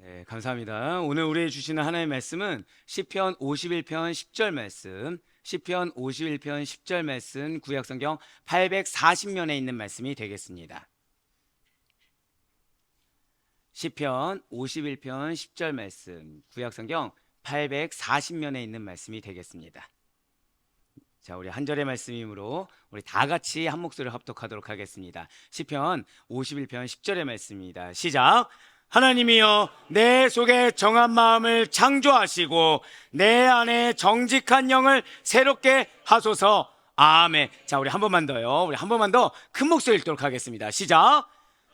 네, 감사합니다. 오늘 우리에게 주시는 하나님의 말씀은 시편 51편 10절 말씀, 시편 51편 10절 말씀, 구약성경 840면에 있는 말씀이 되겠습니다. 시편 51편 10절 말씀, 구약성경 840면에 있는 말씀이 되겠습니다. 자, 우리 한 절의 말씀이므로 우리 다 같이 한 목소리를 합독하도록 하겠습니다. 시편 51편 10절의 말씀입니다. 시작! 하나님이여, 내 속에 정한 마음을 창조하시고 내 안에 정직한 영을 새롭게 하소서. 아멘. 자, 우리 한 번만 더요. 우리 한 번만 더 큰 목소리 읽도록 하겠습니다. 시작!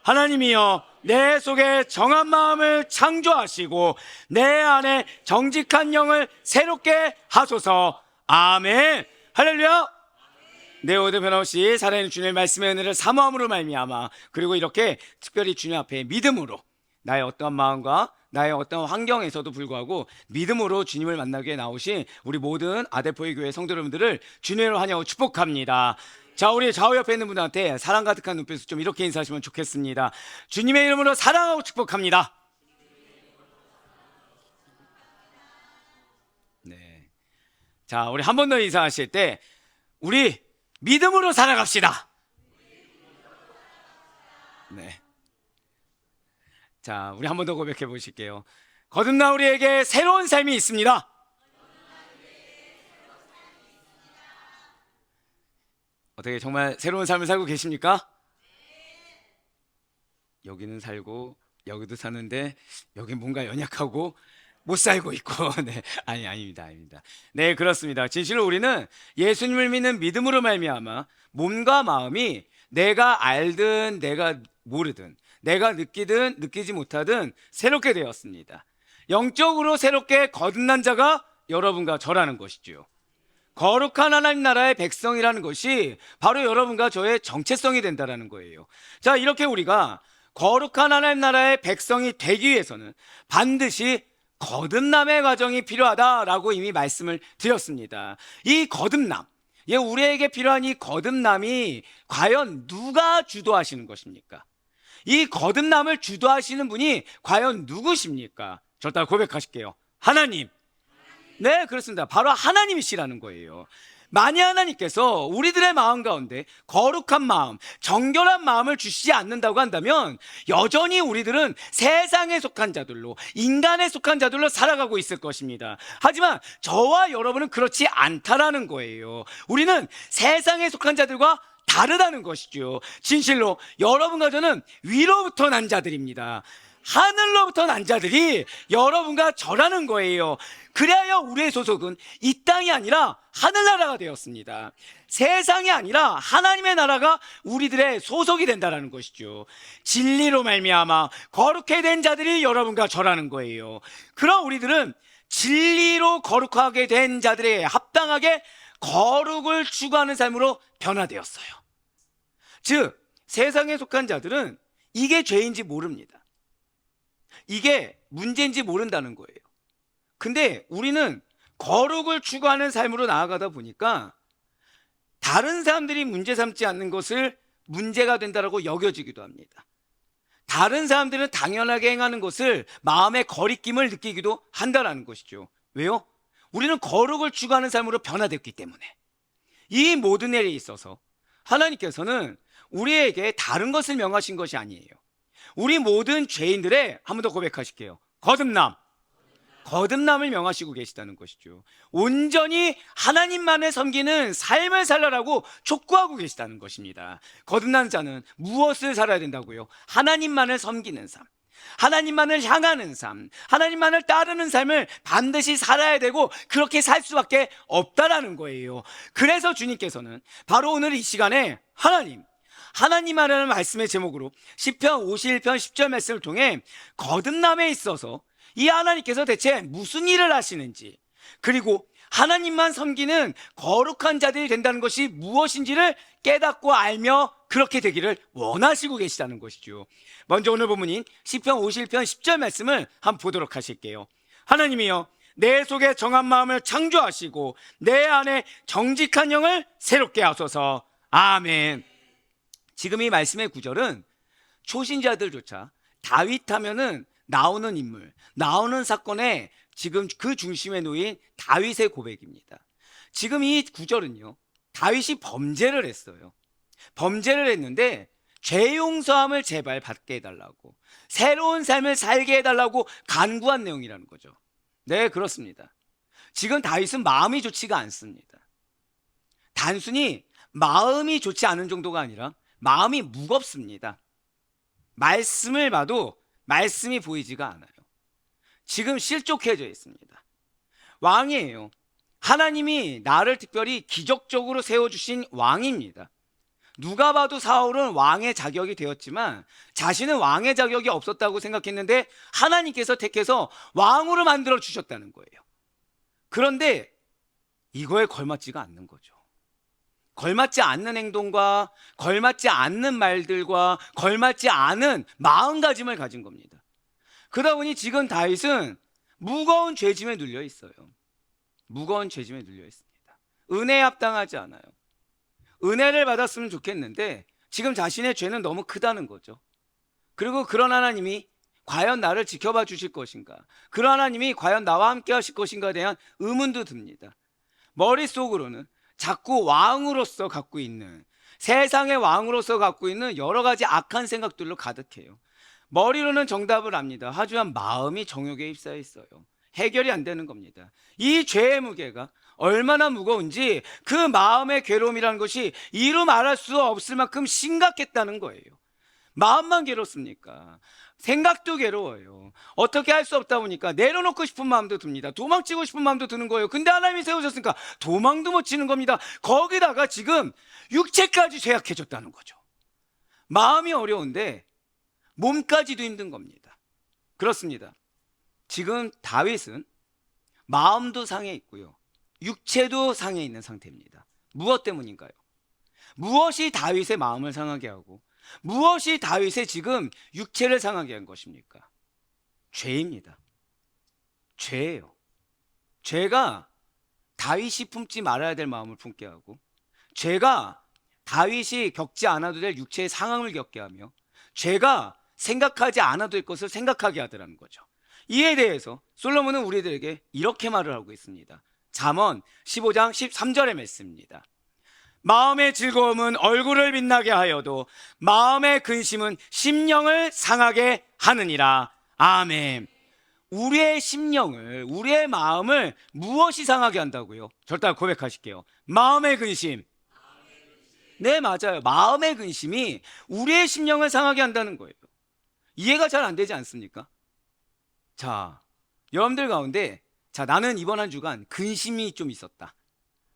하나님이여, 내 속에 정한 마음을 창조하시고 내 안에 정직한 영을 새롭게 하소서. 아멘. 할렐루야. 내 오늘 변함없이 살아있는 주님의 말씀의 은혜를 사모함으로 말미암아, 그리고 이렇게 특별히 주님 앞에 믿음으로 나의 어떠한 마음과 나의 어떤 환경에서도 불구하고 믿음으로 주님을 만나기 위해 나오신 우리 모든 아델포의 교회 성도 여러분들을 주님으로 환영하고 축복합니다. 자, 우리 좌우 옆에 있는 분들한테 사랑 가득한 눈빛으로 좀 이렇게 인사하시면 좋겠습니다. 주님의 이름으로 사랑하고 축복합니다. 네. 자, 우리 한 번 더 인사하실 때 우리 믿음으로 살아갑시다. 네. 자, 우리 한 번 더 고백해 보실게요. 거듭난 우리에게 새로운 삶이 있습니다. 어떻게 정말 새로운 삶을 살고 계십니까? 여기는 살고 여기도 사는데 여기 뭔가 연약하고 못 살고 있고 네, 아닙니다. 네, 그렇습니다. 진실로 우리는 예수님을 믿는 믿음으로 말미암아 몸과 마음이 내가 알든 내가 모르든 내가 느끼든 느끼지 못하든 새롭게 되었습니다. 영적으로 새롭게 거듭난 자가 여러분과 저라는 것이죠. 거룩한 하나님 나라의 백성이라는 것이 바로 여러분과 저의 정체성이 된다는 거예요. 자, 이렇게 우리가 거룩한 하나님 나라의 백성이 되기 위해서는 반드시 거듭남의 과정이 필요하다라고 이미 말씀을 드렸습니다. 이 거듭남, 우리에게 필요한 이 거듭남이 과연 누가 주도하시는 것입니까? 이 거듭남을 주도하시는 분이 과연 누구십니까? 저 따라 고백하실게요. 하나님. 네, 그렇습니다. 바로 하나님이시라는 거예요. 만약 하나님께서 우리들의 마음 가운데 거룩한 마음, 정결한 마음을 주시지 않는다고 한다면 여전히 우리들은 세상에 속한 자들로, 인간에 속한 자들로 살아가고 있을 것입니다. 하지만 저와 여러분은 그렇지 않다라는 거예요. 우리는 세상에 속한 자들과 다르다는 것이죠. 진실로 여러분과 저는 위로부터 난 자들입니다. 하늘로부터 난 자들이 여러분과 저라는 거예요. 그래야 우리의 소속은 이 땅이 아니라 하늘나라가 되었습니다. 세상이 아니라 하나님의 나라가 우리들의 소속이 된다는 것이죠. 진리로 말미암아 거룩해 된 자들이 여러분과 저라는 거예요. 그럼 우리들은 진리로 거룩하게 된 자들에게 합당하게 거룩을 추구하는 삶으로 변화되었어요. 즉, 세상에 속한 자들은 이게 죄인지 모릅니다. 이게 문제인지 모른다는 거예요. 근데 우리는 거룩을 추구하는 삶으로 나아가다 보니까 다른 사람들이 문제 삼지 않는 것을 문제가 된다고 여겨지기도 합니다. 다른 사람들은 당연하게 행하는 것을 마음의 거리낌을 느끼기도 한다는 것이죠. 왜요? 우리는 거룩을 추구하는 삶으로 변화됐기 때문에. 이 모든 일에 있어서 하나님께서는 우리에게 다른 것을 명하신 것이 아니에요. 우리 모든 죄인들의, 한 번 더 고백하실게요. 거듭남을 명하시고 계시다는 것이죠. 온전히 하나님만을 섬기는 삶을 살라라고 촉구하고 계시다는 것입니다. 거듭난 자는 무엇을 살아야 된다고요? 하나님만을 섬기는 삶, 하나님만을 향하는 삶, 하나님만을 따르는 삶을 반드시 살아야 되고 그렇게 살 수밖에 없다라는 거예요. 그래서 주님께서는 바로 오늘 이 시간에 하나님이라는 말씀의 제목으로 시편 51편 10절 말씀을 통해 거듭남에 있어서 이 하나님께서 대체 무슨 일을 하시는지, 그리고 하나님만 섬기는 거룩한 자들이 된다는 것이 무엇인지를 깨닫고 알며 그렇게 되기를 원하시고 계시다는 것이죠. 먼저 오늘 본문인 시편 51편 10절 말씀을 한번 보도록 하실게요. 하나님이여, 내 속에 정한 마음을 창조하시고 내 안에 정직한 영을 새롭게 하소서. 아멘. 지금 이 말씀의 구절은 초신자들조차 다윗 하면은 나오는 인물, 나오는 사건에 지금 그 중심에 놓인 다윗의 고백입니다. 지금 이 구절은요, 다윗이 범죄를 했어요. 범죄를 했는데 죄 용서함을 제발 받게 해달라고, 새로운 삶을 살게 해달라고 간구한 내용이라는 거죠. 네, 그렇습니다. 지금 다윗은 마음이 좋지가 않습니다. 단순히 마음이 좋지 않은 정도가 아니라 마음이 무겁습니다. 말씀을 봐도 말씀이 보이지가 않아요. 지금 실족해져 있습니다. 왕이에요. 하나님이 나를 특별히 기적적으로 세워주신 왕입니다. 누가 봐도 사울은 왕의 자격이 되었지만 자신은 왕의 자격이 없었다고 생각했는데 하나님께서 택해서 왕으로 만들어 주셨다는 거예요. 그런데 이거에 걸맞지가 않는 거죠. 걸맞지 않는 행동과 걸맞지 않는 말들과 걸맞지 않은 마음가짐을 가진 겁니다. 그러다 보니 지금 다윗은 무거운 죄짐에 눌려 있어요. 무거운 죄짐에 눌려 있습니다. 은혜에 합당하지 않아요. 은혜를 받았으면 좋겠는데 지금 자신의 죄는 너무 크다는 거죠. 그리고 그런 하나님이 과연 나를 지켜봐 주실 것인가, 그런 하나님이 과연 나와 함께 하실 것인가에 대한 의문도 듭니다. 머릿속으로는 자꾸 왕으로서 갖고 있는, 세상의 왕으로서 갖고 있는 여러 가지 악한 생각들로 가득해요. 머리로는 정답을 압니다. 하지만 마음이 정욕에 휩싸여 있어요. 해결이 안 되는 겁니다. 이 죄의 무게가 얼마나 무거운지 그 마음의 괴로움이라는 것이 이루 말할 수 없을 만큼 심각했다는 거예요. 마음만 괴롭습니까? 생각도 괴로워요. 어떻게 할 수 없다 보니까 내려놓고 싶은 마음도 듭니다. 도망치고 싶은 마음도 드는 거예요. 근데 하나님이 세우셨으니까 도망도 못 치는 겁니다. 거기다가 지금 육체까지 죄악해졌다는 거죠. 마음이 어려운데 몸까지도 힘든 겁니다. 그렇습니다. 지금 다윗은 마음도 상해 있고요, 육체도 상해 있는 상태입니다. 무엇 때문인가요? 무엇이 다윗의 마음을 상하게 하고 무엇이 다윗의 지금 육체를 상하게 한 것입니까? 죄입니다. 죄예요. 죄가 다윗이 품지 말아야 될 마음을 품게 하고, 죄가 다윗이 겪지 않아도 될 육체의 상황을 겪게 하며, 죄가 생각하지 않아도 될 것을 생각하게 하더라는 거죠. 이에 대해서 솔로몬은 우리들에게 이렇게 말을 하고 있습니다. 잠언 15장 13절의 말씀입니다. 마음의 즐거움은 얼굴을 빛나게 하여도 마음의 근심은 심령을 상하게 하느니라. 아멘. 우리의 심령을, 우리의 마음을 무엇이 상하게 한다고요? 절대 고백하실게요. 마음의 근심. 네, 맞아요. 마음의 근심이 우리의 심령을 상하게 한다는 거예요. 이해가 잘 안 되지 않습니까? 자, 여러분들 가운데, 자, 나는 이번 한 주간 근심이 좀 있었다,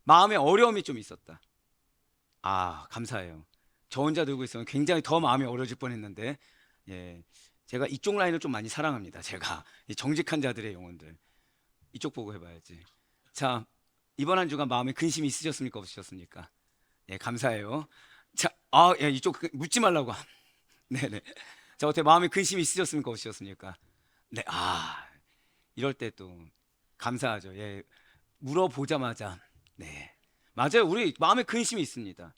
마음의 어려움이 좀 있었다. 아, 감사해요. 저 혼자 들고 있으면 굉장히 더 마음이 어려질 뻔했는데, 예, 제가 이쪽 라인을 좀 많이 사랑합니다. 제가 이 정직한 자들의 영혼들, 이쪽 보고 해봐야지. 자, 이번 한 주간 마음에 근심이 있으셨습니까, 없으셨습니까? 예, 감사해요. 자, 예, 이쪽 묻지 말라고. 네네. 자, 어떻게 마음에 근심이 있으셨습니까, 없으셨습니까? 네, 이럴 때 또 감사하죠. 예, 물어보자마자, 네, 맞아요. 우리 마음에 근심이 있습니다.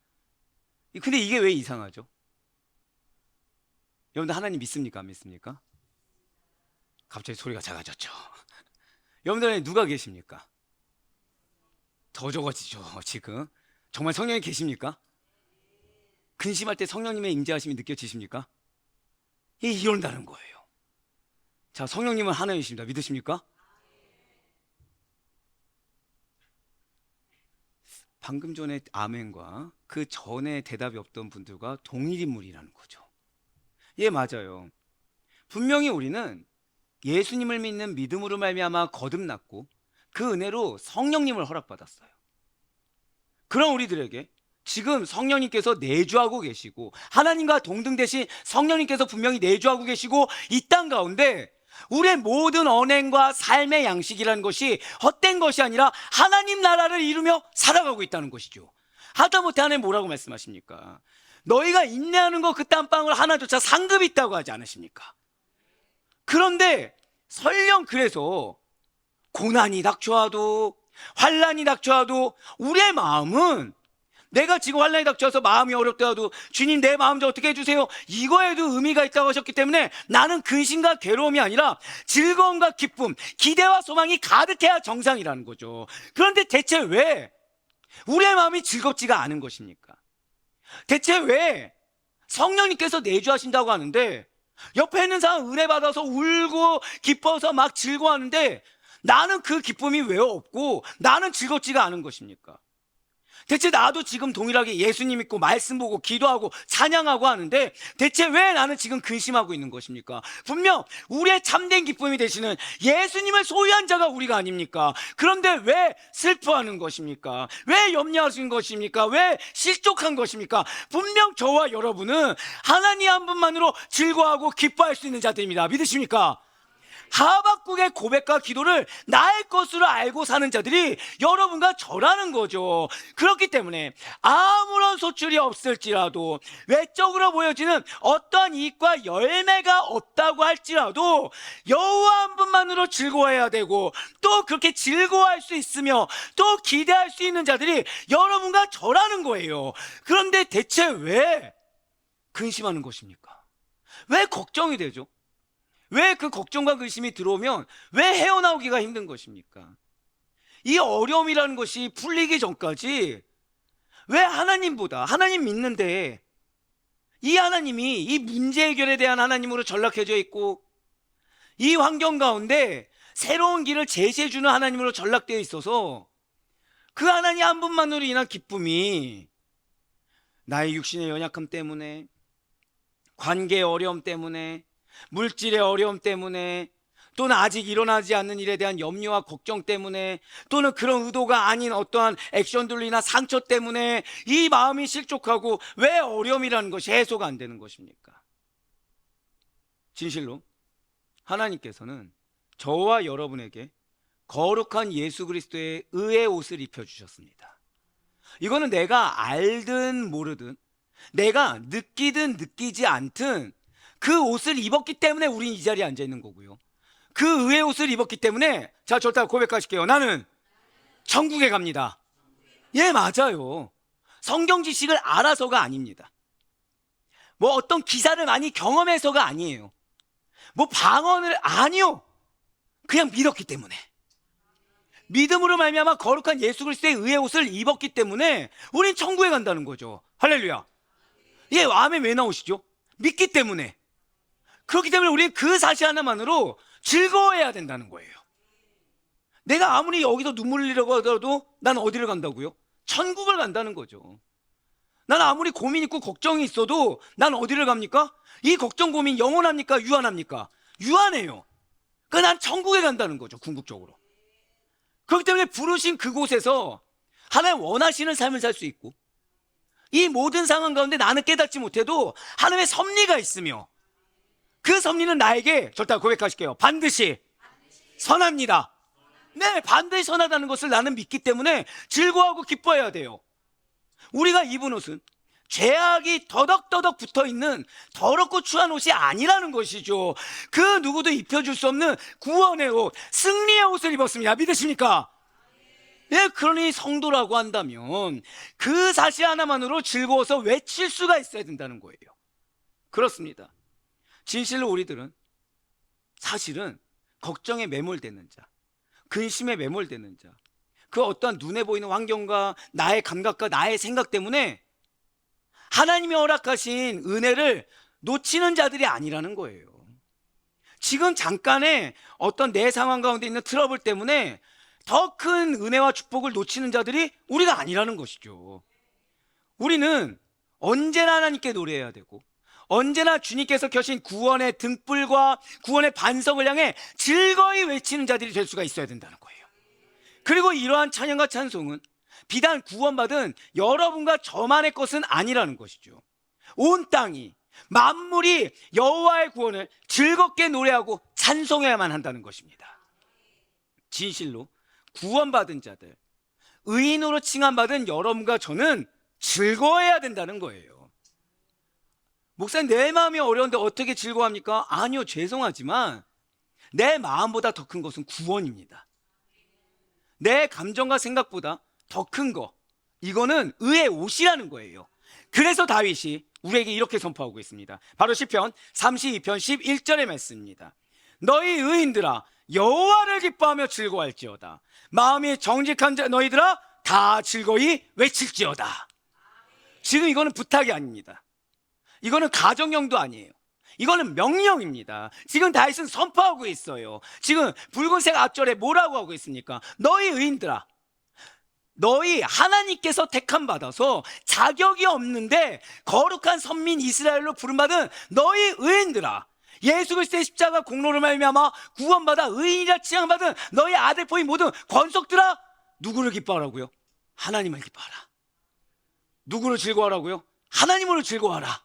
근데 이게 왜 이상하죠? 여러분들 하나님 믿습니까, 안 믿습니까? 갑자기 소리가 작아졌죠. 여러분들 안에 누가 계십니까? 더 적어지죠, 지금. 정말 성령이 계십니까? 근심할 때 성령님의 임재하심이 느껴지십니까? 이런다는 거예요. 자, 성령님은 하나님이십니다. 믿으십니까? 방금 전에 아멘과 그 전에 대답이 없던 분들과 동일 인물이라는 거죠. 예, 맞아요. 분명히 우리는 예수님을 믿는 믿음으로 말미암아 거듭났고 그 은혜로 성령님을 허락받았어요. 그런 우리들에게 지금 성령님께서 내주하고 계시고, 하나님과 동등되신 성령님께서 분명히 내주하고 계시고, 이 땅 가운데 우리의 모든 언행과 삶의 양식이라는 것이 헛된 것이 아니라 하나님 나라를 이루며 살아가고 있다는 것이죠. 하다못해 하나님 뭐라고 말씀하십니까? 너희가 인내하는 거 그 땀방울 하나조차 상급이 있다고 하지 않으십니까? 그런데 설령 그래서 고난이 닥쳐와도, 환난이 닥쳐와도 우리의 마음은 내가 지금 환난이 닥쳐서 마음이 어렵더라도 주님 내 마음 좀 어떻게 해주세요, 이거에도 의미가 있다고 하셨기 때문에 나는 근심과 괴로움이 아니라 즐거움과 기쁨, 기대와 소망이 가득해야 정상이라는 거죠. 그런데 대체 왜 우리의 마음이 즐겁지가 않은 것입니까? 대체 왜 성령님께서 내주하신다고 하는데 옆에 있는 사람 은혜 받아서 울고 기뻐서 막 즐거워하는데 나는 그 기쁨이 왜 없고 나는 즐겁지가 않은 것입니까? 대체 나도 지금 동일하게 예수님 믿고 말씀 보고 기도하고 찬양하고 하는데 대체 왜 나는 지금 근심하고 있는 것입니까? 분명 우리의 참된 기쁨이 되시는 예수님을 소유한 자가 우리가 아닙니까? 그런데 왜 슬퍼하는 것입니까? 왜 염려하시는 것입니까? 왜 실족한 것입니까? 분명 저와 여러분은 하나님 한 분만으로 즐거워하고 기뻐할 수 있는 자들입니다. 믿으십니까? 하박국의 고백과 기도를 나의 것으로 알고 사는 자들이 여러분과 저라는 거죠. 그렇기 때문에 아무런 소출이 없을지라도 외적으로 보여지는 어떠한 이익과 열매가 없다고 할지라도 여호와 한 분만으로 즐거워해야 되고 또 그렇게 즐거워할 수 있으며 또 기대할 수 있는 자들이 여러분과 저라는 거예요. 그런데 대체 왜 근심하는 것입니까? 왜 걱정이 되죠? 왜 그 걱정과 근심이 들어오면 왜 헤어나오기가 힘든 것입니까? 이 어려움이라는 것이 풀리기 전까지 왜 하나님 믿는데 이 하나님이 이 문제 해결에 대한 하나님으로 전락해져 있고 이 환경 가운데 새로운 길을 제시해주는 하나님으로 전락되어 있어서 그 하나님 한 분만으로 인한 기쁨이 나의 육신의 연약함 때문에, 관계의 어려움 때문에, 물질의 어려움 때문에, 또는 아직 일어나지 않는 일에 대한 염려와 걱정 때문에, 또는 그런 의도가 아닌 어떠한 액션들로 인한 상처 때문에 이 마음이 실족하고 왜 어려움이라는 것이 해소가 안 되는 것입니까? 진실로 하나님께서는 저와 여러분에게 거룩한 예수 그리스도의 의의 옷을 입혀주셨습니다. 이거는 내가 알든 모르든, 내가 느끼든 느끼지 않든 그 옷을 입었기 때문에 우린 이 자리에 앉아 있는 거고요. 그 의의 옷을 입었기 때문에, 자, 저를 따라 고백하실게요. 나는 천국에 갑니다. 예, 맞아요. 성경 지식을 알아서가 아닙니다. 뭐 어떤 기사를 많이 경험해서가 아니에요. 뭐 방언을, 아니요. 그냥 믿었기 때문에, 믿음으로 말미암아 거룩한 예수 그리스도의 의의 옷을 입었기 때문에 우린 천국에 간다는 거죠. 할렐루야. 예, 아멘. 왜 나오시죠? 믿기 때문에. 그렇기 때문에 우리는 그 사실 하나만으로 즐거워해야 된다는 거예요. 내가 아무리 여기서 눈물 흘리려고 하더라도 난 어디를 간다고요? 천국을 간다는 거죠. 난 아무리 고민 있고 걱정이 있어도 난 어디를 갑니까? 이 걱정 고민 영원합니까? 유한합니까? 유한해요. 그러니까 난 천국에 간다는 거죠. 궁극적으로. 그렇기 때문에 부르신 그곳에서 하나님 원하시는 삶을 살 수 있고, 이 모든 상황 가운데 나는 깨닫지 못해도 하나님의 섭리가 있으며 그 섭리는 나에게, 절대 고백하실게요, 반드시 선합니다. 네, 반드시 선하다는 것을 나는 믿기 때문에 즐거워하고 기뻐해야 돼요. 우리가 입은 옷은 죄악이 더덕더덕 붙어있는 더럽고 추한 옷이 아니라는 것이죠. 그 누구도 입혀줄 수 없는 구원의 옷, 승리의 옷을 입었습니다. 믿으십니까? 예, 그러니 성도라고 한다면 그 사실 하나만으로 즐거워서 외칠 수가 있어야 된다는 거예요. 그렇습니다. 진실로 우리들은 사실은 걱정에 매몰되는 자, 근심에 매몰되는 자, 그 어떠한 눈에 보이는 환경과 나의 감각과 나의 생각 때문에 하나님이 허락하신 은혜를 놓치는 자들이 아니라는 거예요. 지금 잠깐의 어떤 내 상황 가운데 있는 트러블 때문에 더 큰 은혜와 축복을 놓치는 자들이 우리가 아니라는 것이죠. 우리는 언제나 하나님께 노래해야 되고, 언제나 주님께서 켜신 구원의 등불과 구원의 반석을 향해 즐거이 외치는 자들이 될 수가 있어야 된다는 거예요. 그리고 이러한 찬양과 찬송은 비단 구원받은 여러분과 저만의 것은 아니라는 것이죠. 온 땅이, 만물이 여호와의 구원을 즐겁게 노래하고 찬송해야만 한다는 것입니다. 진실로 구원받은 자들, 의인으로 칭함받은 여러분과 저는 즐거워해야 된다는 거예요. 목사님, 내 마음이 어려운데 어떻게 즐거워합니까? 아니요, 죄송하지만 내 마음보다 더 큰 것은 구원입니다. 내 감정과 생각보다 더 큰 거, 이거는 의의 옷이라는 거예요. 그래서 다윗이 우리에게 이렇게 선포하고 있습니다. 바로 시편 32편 11절의 말씀입니다. 너희 의인들아 여호와를 기뻐하며 즐거워할지어다. 마음이 정직한 자 너희들아 다 즐거이 외칠지어다. 지금 이거는 부탁이 아닙니다. 이거는 가정령도 아니에요. 이거는 명령입니다. 지금 다윗은 선포하고 있어요. 지금 붉은색 앞절에 뭐라고 하고 있습니까? 너희 의인들아, 너희 하나님께서 택함 받아서 자격이 없는데 거룩한 선민 이스라엘로 부름받은 너희 의인들아, 예수 그리스도의 십자가 공로를 말미암아 구원받아 의인이라 칭함받은 너희 아들포인 모든 권속들아, 누구를 기뻐하라고요? 하나님을 기뻐하라. 누구를 즐거워하라고요? 하나님으로 즐거워하라.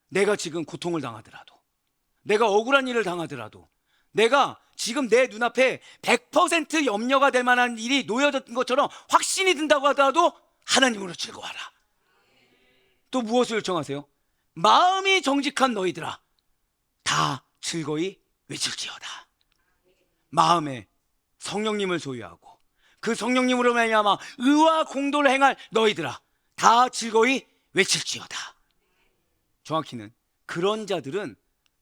내가 지금 고통을 당하더라도, 내가 억울한 일을 당하더라도, 내가 지금 내 눈앞에 100% 염려가 될 만한 일이 놓여진 것처럼 확신이 든다고 하더라도 하나님으로 즐거워하라. 또 무엇을 요청하세요? 마음이 정직한 너희들아 다 즐거이 외칠지어다. 마음에 성령님을 소유하고 그 성령님으로 말미암아 의와 공도를 행할 너희들아 다 즐거이 외칠지어다. 정확히는 그런 자들은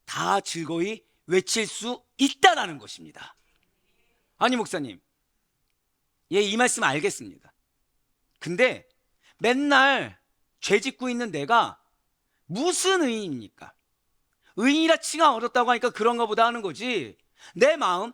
다 즐거이 외칠 수 있다라는 것입니다. 아니 목사님, 예, 이 말씀 알겠습니다. 근데 맨날 죄 짓고 있는 내가 무슨 의인입니까? 의인이라 칭하 얻었다고 하니까 그런가 보다 하는 거지, 내 마음,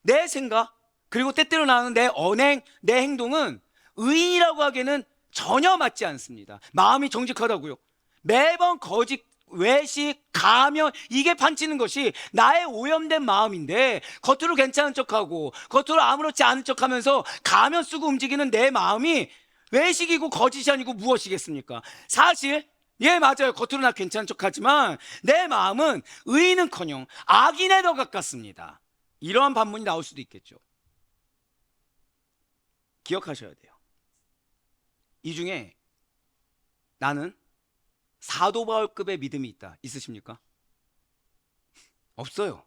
내 생각, 그리고 때때로 나오는 내 언행, 내 행동은 의인이라고 하기에는 전혀 맞지 않습니다. 마음이 정직하다고요? 매번 거짓, 외식, 가면, 이게 판치는 것이 나의 오염된 마음인데, 겉으로 괜찮은 척하고 겉으로 아무렇지 않은 척하면서 가면 쓰고 움직이는 내 마음이 외식이고 거짓이 아니고 무엇이겠습니까? 사실 예, 맞아요. 겉으로 나 괜찮은 척하지만 내 마음은 의인은커녕 악인에 더 가깝습니다. 이러한 반문이 나올 수도 있겠죠. 기억하셔야 돼요. 이 중에 나는 사도 바울급의 믿음이 있다, 있으십니까? 없어요.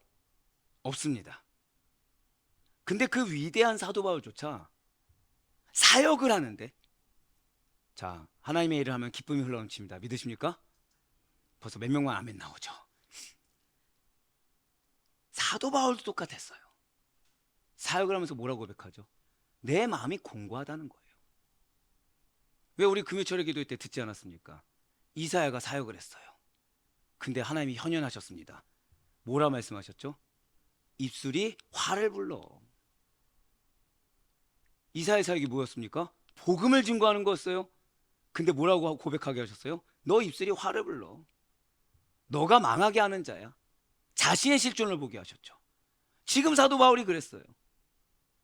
없습니다. 근데 그 위대한 사도 바울조차 사역을 하는데, 자, 하나님의 일을 하면 기쁨이 흘러넘칩니다. 믿으십니까? 벌써 몇 명만 아멘 나오죠. 사도 바울도 똑같았어요. 사역을 하면서 뭐라고 고백하죠? 내 마음이 공고하다는 거예요. 왜 우리 금요철의 기도회 때 듣지 않았습니까? 이사야가 사역을 했어요. 근데 하나님이 현현하셨습니다. 뭐라 말씀하셨죠? 입술이 화를 불러. 이사야의 사역이 뭐였습니까? 복음을 증거하는 거였어요. 근데 뭐라고 고백하게 하셨어요? 너 입술이 화를 불러. 너가 망하게 하는 자야. 자신의 실존을 보게 하셨죠. 지금 사도 바울이 그랬어요.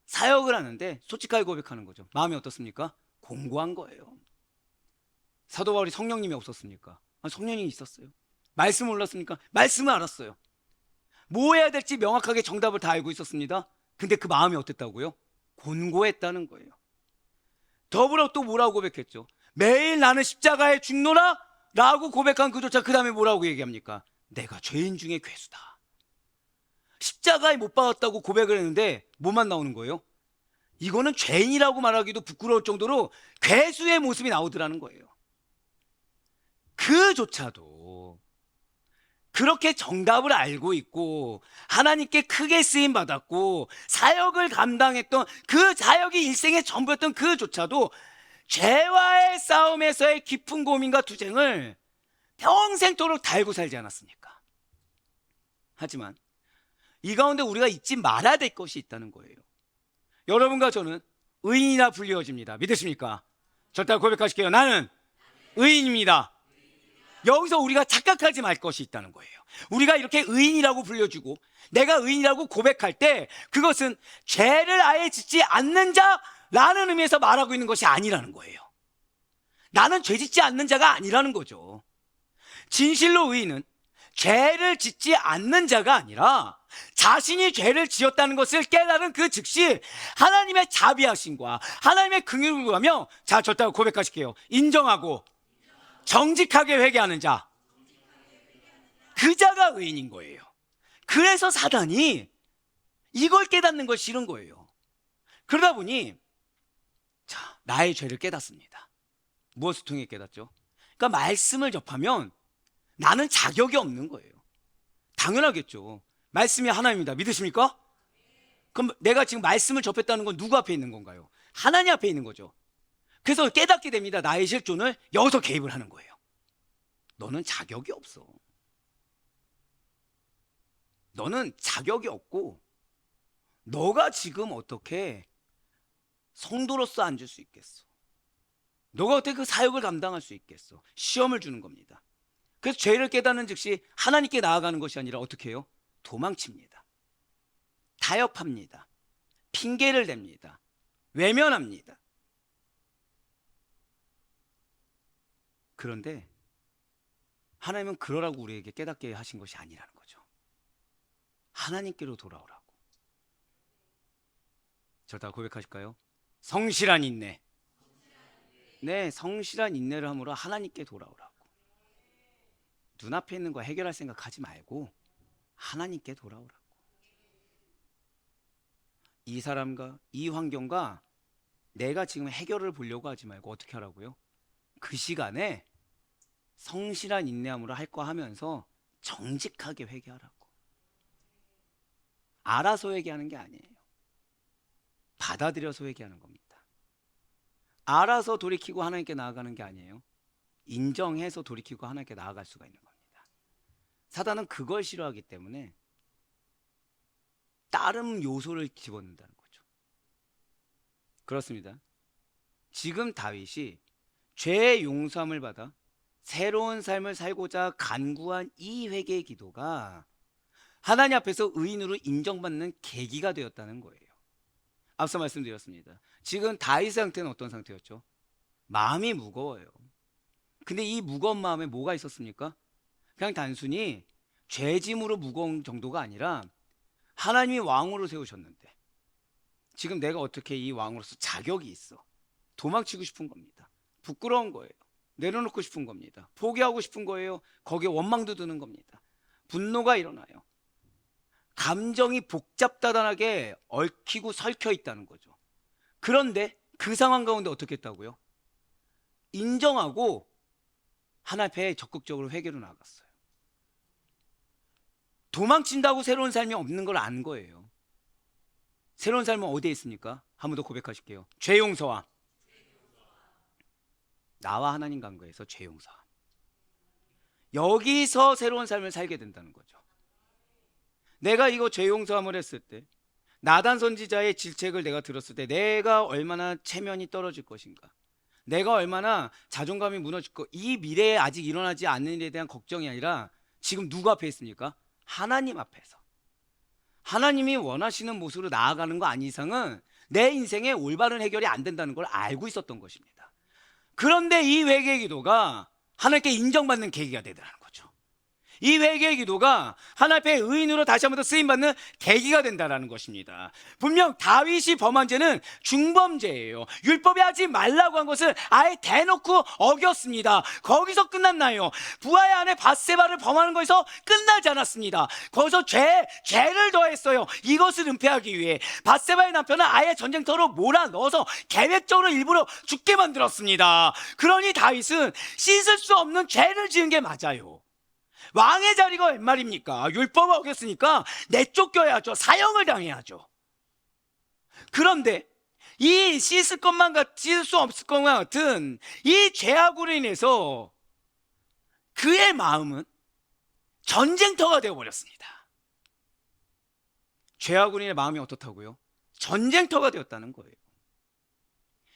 사역을 하는데 솔직하게 고백하는 거죠. 마음이 어떻습니까? 공고한 거예요. 사도 바울이 성령님이 없었습니까? 성령님이 있었어요. 말씀을 몰랐습니까? 말씀을 알았어요. 뭐 해야 될지 명확하게 정답을 다 알고 있었습니다. 근데 그 마음이 어땠다고요? 곤고했다는 거예요. 더불어 또 뭐라고 고백했죠? 매일 나는 십자가에 죽노라 라고 고백한 그조차 그 다음에 뭐라고 얘기합니까? 내가 죄인 중에 괴수다. 십자가에 못 박았다고 고백을 했는데 뭐만 나오는 거예요? 이거는 죄인이라고 말하기도 부끄러울 정도로 괴수의 모습이 나오더라는 거예요. 그조차도 그렇게 정답을 알고 있고 하나님께 크게 쓰임 받았고 사역을 감당했던 그 사역이 일생의 전부였던 그조차도 죄와의 싸움에서의 깊은 고민과 투쟁을 평생토록 달고 살지 않았습니까? 하지만 이 가운데 우리가 잊지 말아야 될 것이 있다는 거예요. 여러분과 저는 의인이라 불리워집니다. 믿으십니까? 절대 고백하실게요. 나는 의인입니다. 여기서 우리가 착각하지 말 것이 있다는 거예요. 우리가 이렇게 의인이라고 불려주고 내가 의인이라고 고백할 때 그것은 죄를 아예 짓지 않는 자라는 의미에서 말하고 있는 것이 아니라는 거예요. 나는 죄 짓지 않는 자가 아니라는 거죠. 진실로 의인은 죄를 짓지 않는 자가 아니라 자신이 죄를 지었다는 것을 깨달은 그 즉시 하나님의 자비하심과 하나님의 긍휼을 구하며, 자, 저따가 고백하실게요. 인정하고 정직하게 회개하는 자, 그 자가 의인인 거예요. 그래서 사단이 이걸 깨닫는 걸 싫은 거예요. 그러다 보니, 자, 나의 죄를 깨닫습니다. 무엇을 통해 깨닫죠? 그러니까 말씀을 접하면 나는 자격이 없는 거예요. 당연하겠죠. 말씀이 하나입니다. 믿으십니까? 그럼 내가 지금 말씀을 접했다는 건 누구 앞에 있는 건가요? 하나님 앞에 있는 거죠. 그래서 깨닫게 됩니다. 나의 실존을 여기서 개입을 하는 거예요. 너는 자격이 없어. 너는 자격이 없고 너가 지금 어떻게 성도로서 앉을 수 있겠어? 너가 어떻게 그 사역을 감당할 수 있겠어? 시험을 주는 겁니다. 그래서 죄를 깨닫는 즉시 하나님께 나아가는 것이 아니라 어떻게 해요? 도망칩니다. 타협합니다. 핑계를 댑니다. 외면합니다. 그런데 하나님은 그러라고 우리에게 깨닫게 하신 것이 아니라는 거죠. 하나님께로 돌아오라고. 저다 고백하실까요? 성실한 인내. 네, 성실한 인내를 함으로 하나님께 돌아오라고. 눈앞에 있는 거 해결할 생각하지 말고 하나님께 돌아오라고. 이 사람과 이 환경과 내가 지금 해결을 보려고 하지 말고 어떻게 하라고요? 그 시간에 성실한 인내함으로 할 거 하면서 정직하게 회개하라고. 알아서 회개하는 게 아니에요. 받아들여서 회개하는 겁니다. 알아서 돌이키고 하나님께 나아가는 게 아니에요. 인정해서 돌이키고 하나님께 나아갈 수가 있는 겁니다. 사단은 그걸 싫어하기 때문에 다른 요소를 집어넣는다는 거죠. 그렇습니다. 지금 다윗이 죄의 용서함을 받아 새로운 삶을 살고자 간구한 이 회개의 기도가 하나님 앞에서 의인으로 인정받는 계기가 되었다는 거예요. 앞서 말씀드렸습니다. 지금 다윗의 상태는 어떤 상태였죠? 마음이 무거워요. 근데 이 무거운 마음에 뭐가 있었습니까? 그냥 단순히 죄짐으로 무거운 정도가 아니라 하나님이 왕으로 세우셨는데 지금 내가 어떻게 이 왕으로서 자격이 있어? 도망치고 싶은 겁니다. 부끄러운 거예요. 내려놓고 싶은 겁니다. 포기하고 싶은 거예요. 거기에 원망도 드는 겁니다. 분노가 일어나요. 감정이 복잡다단하게 얽히고 설켜 있다는 거죠. 그런데 그 상황 가운데 어떻게 했다고요? 인정하고 하나님 앞에 적극적으로 회개로 나갔어요. 도망친다고 새로운 삶이 없는 걸 안 거예요. 새로운 삶은 어디에 있습니까? 한 번 더 고백하실게요. 죄 용서와 나와 하나님 관계에서 죄 용서. 여기서 새로운 삶을 살게 된다는 거죠. 내가 이거 죄 용서함을 했을 때, 나단 선지자의 질책을 내가 들었을 때 내가 얼마나 체면이 떨어질 것인가, 내가 얼마나 자존감이 무너질 거, 이 미래에 아직 일어나지 않는 일에 대한 걱정이 아니라 지금 누구 앞에 있습니까? 하나님 앞에서. 하나님이 원하시는 모습으로 나아가는 거 아닌 이상은 내 인생에 올바른 해결이 안 된다는 걸 알고 있었던 것입니다. 그런데 이 회개의 기도가 하나님께 인정받는 계기가 되더라는 거죠. 이 회개의 기도가 하나님 앞에 의인으로 다시 한번 더 쓰임받는 계기가 된다는 것입니다. 분명 다윗이 범한 죄는 중범죄예요. 율법이 하지 말라고 한 것을 아예 대놓고 어겼습니다. 거기서 끝났나요? 부하의 아내 밧세바를 범하는 것에서 끝나지 않았습니다. 거기서 죄를 더했어요. 이것을 은폐하기 위해 밧세바의 남편은 아예 전쟁터로 몰아넣어서 계획적으로 일부러 죽게 만들었습니다. 그러니 다윗은 씻을 수 없는 죄를 지은 게 맞아요. 왕의 자리가 웬 말입니까? 율법을 어겼으니까 내쫓겨야죠. 사형을 당해야죠. 그런데 이 씻을 수 없을 것만 같은 이 죄악으로 인해서 그의 마음은 전쟁터가 되어버렸습니다. 죄악으로 인해 마음이 어떻다고요? 전쟁터가 되었다는 거예요.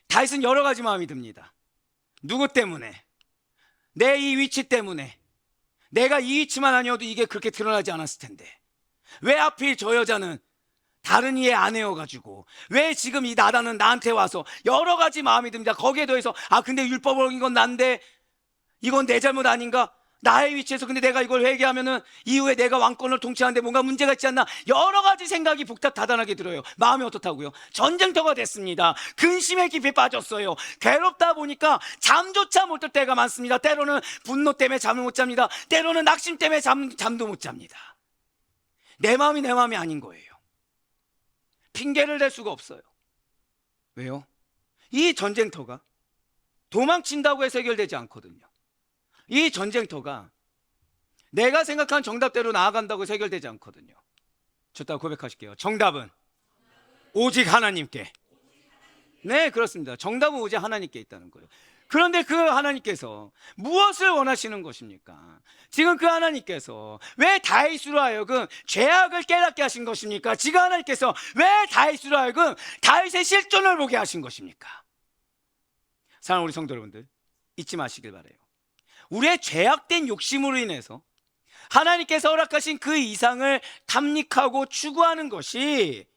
다윗은 여러 가지 마음이 듭니다. 누구 때문에? 내 이 위치 때문에. 내가 이 위치만 아니어도 이게 그렇게 드러나지 않았을 텐데 왜 하필 저 여자는 다른 이의 아내여가지고 왜 지금 이 나단은 나한테 와서, 여러 가지 마음이 듭니다. 거기에 더해서 근데 율법을 어긴 건 난데 이건 내 잘못 아닌가? 나의 위치에서 근데 내가 이걸 회개하면은 이후에 내가 왕권을 통치하는데 뭔가 문제가 있지 않나? 여러 가지 생각이 복잡다단하게 들어요. 마음이 어떻다고요? 전쟁터가 됐습니다. 근심에 깊이 빠졌어요. 괴롭다 보니까 잠조차 못 들 때가 많습니다. 때로는 분노 때문에 잠을 못 잡니다. 때로는 낙심 때문에 잠도 못 잡니다. 내 마음이 내 마음이 아닌 거예요. 핑계를 댈 수가 없어요. 왜요? 이 전쟁터가 도망친다고 해서 해결되지 않거든요. 이 전쟁터가 내가 생각한 정답대로 나아간다고 해서 해결되지 않거든요. 저따 고백하실게요. 정답은 오직 하나님께. 네, 그렇습니다. 정답은 오직 하나님께 있다는 거예요. 그런데 그 하나님께서 무엇을 원하시는 것입니까? 지금 그 하나님께서 왜 다윗으로 하여금 죄악을 깨닫게 하신 것입니까? 지금 하나님께서 왜 다윗으로 하여금 다윗의 실존을 보게 하신 것입니까? 사랑하는 우리 성도 여러분들, 잊지 마시길 바라요. 우리의 죄악된 욕심으로 인해서 하나님께서 허락하신 그 이상을 탐닉하고 추구하는 것이,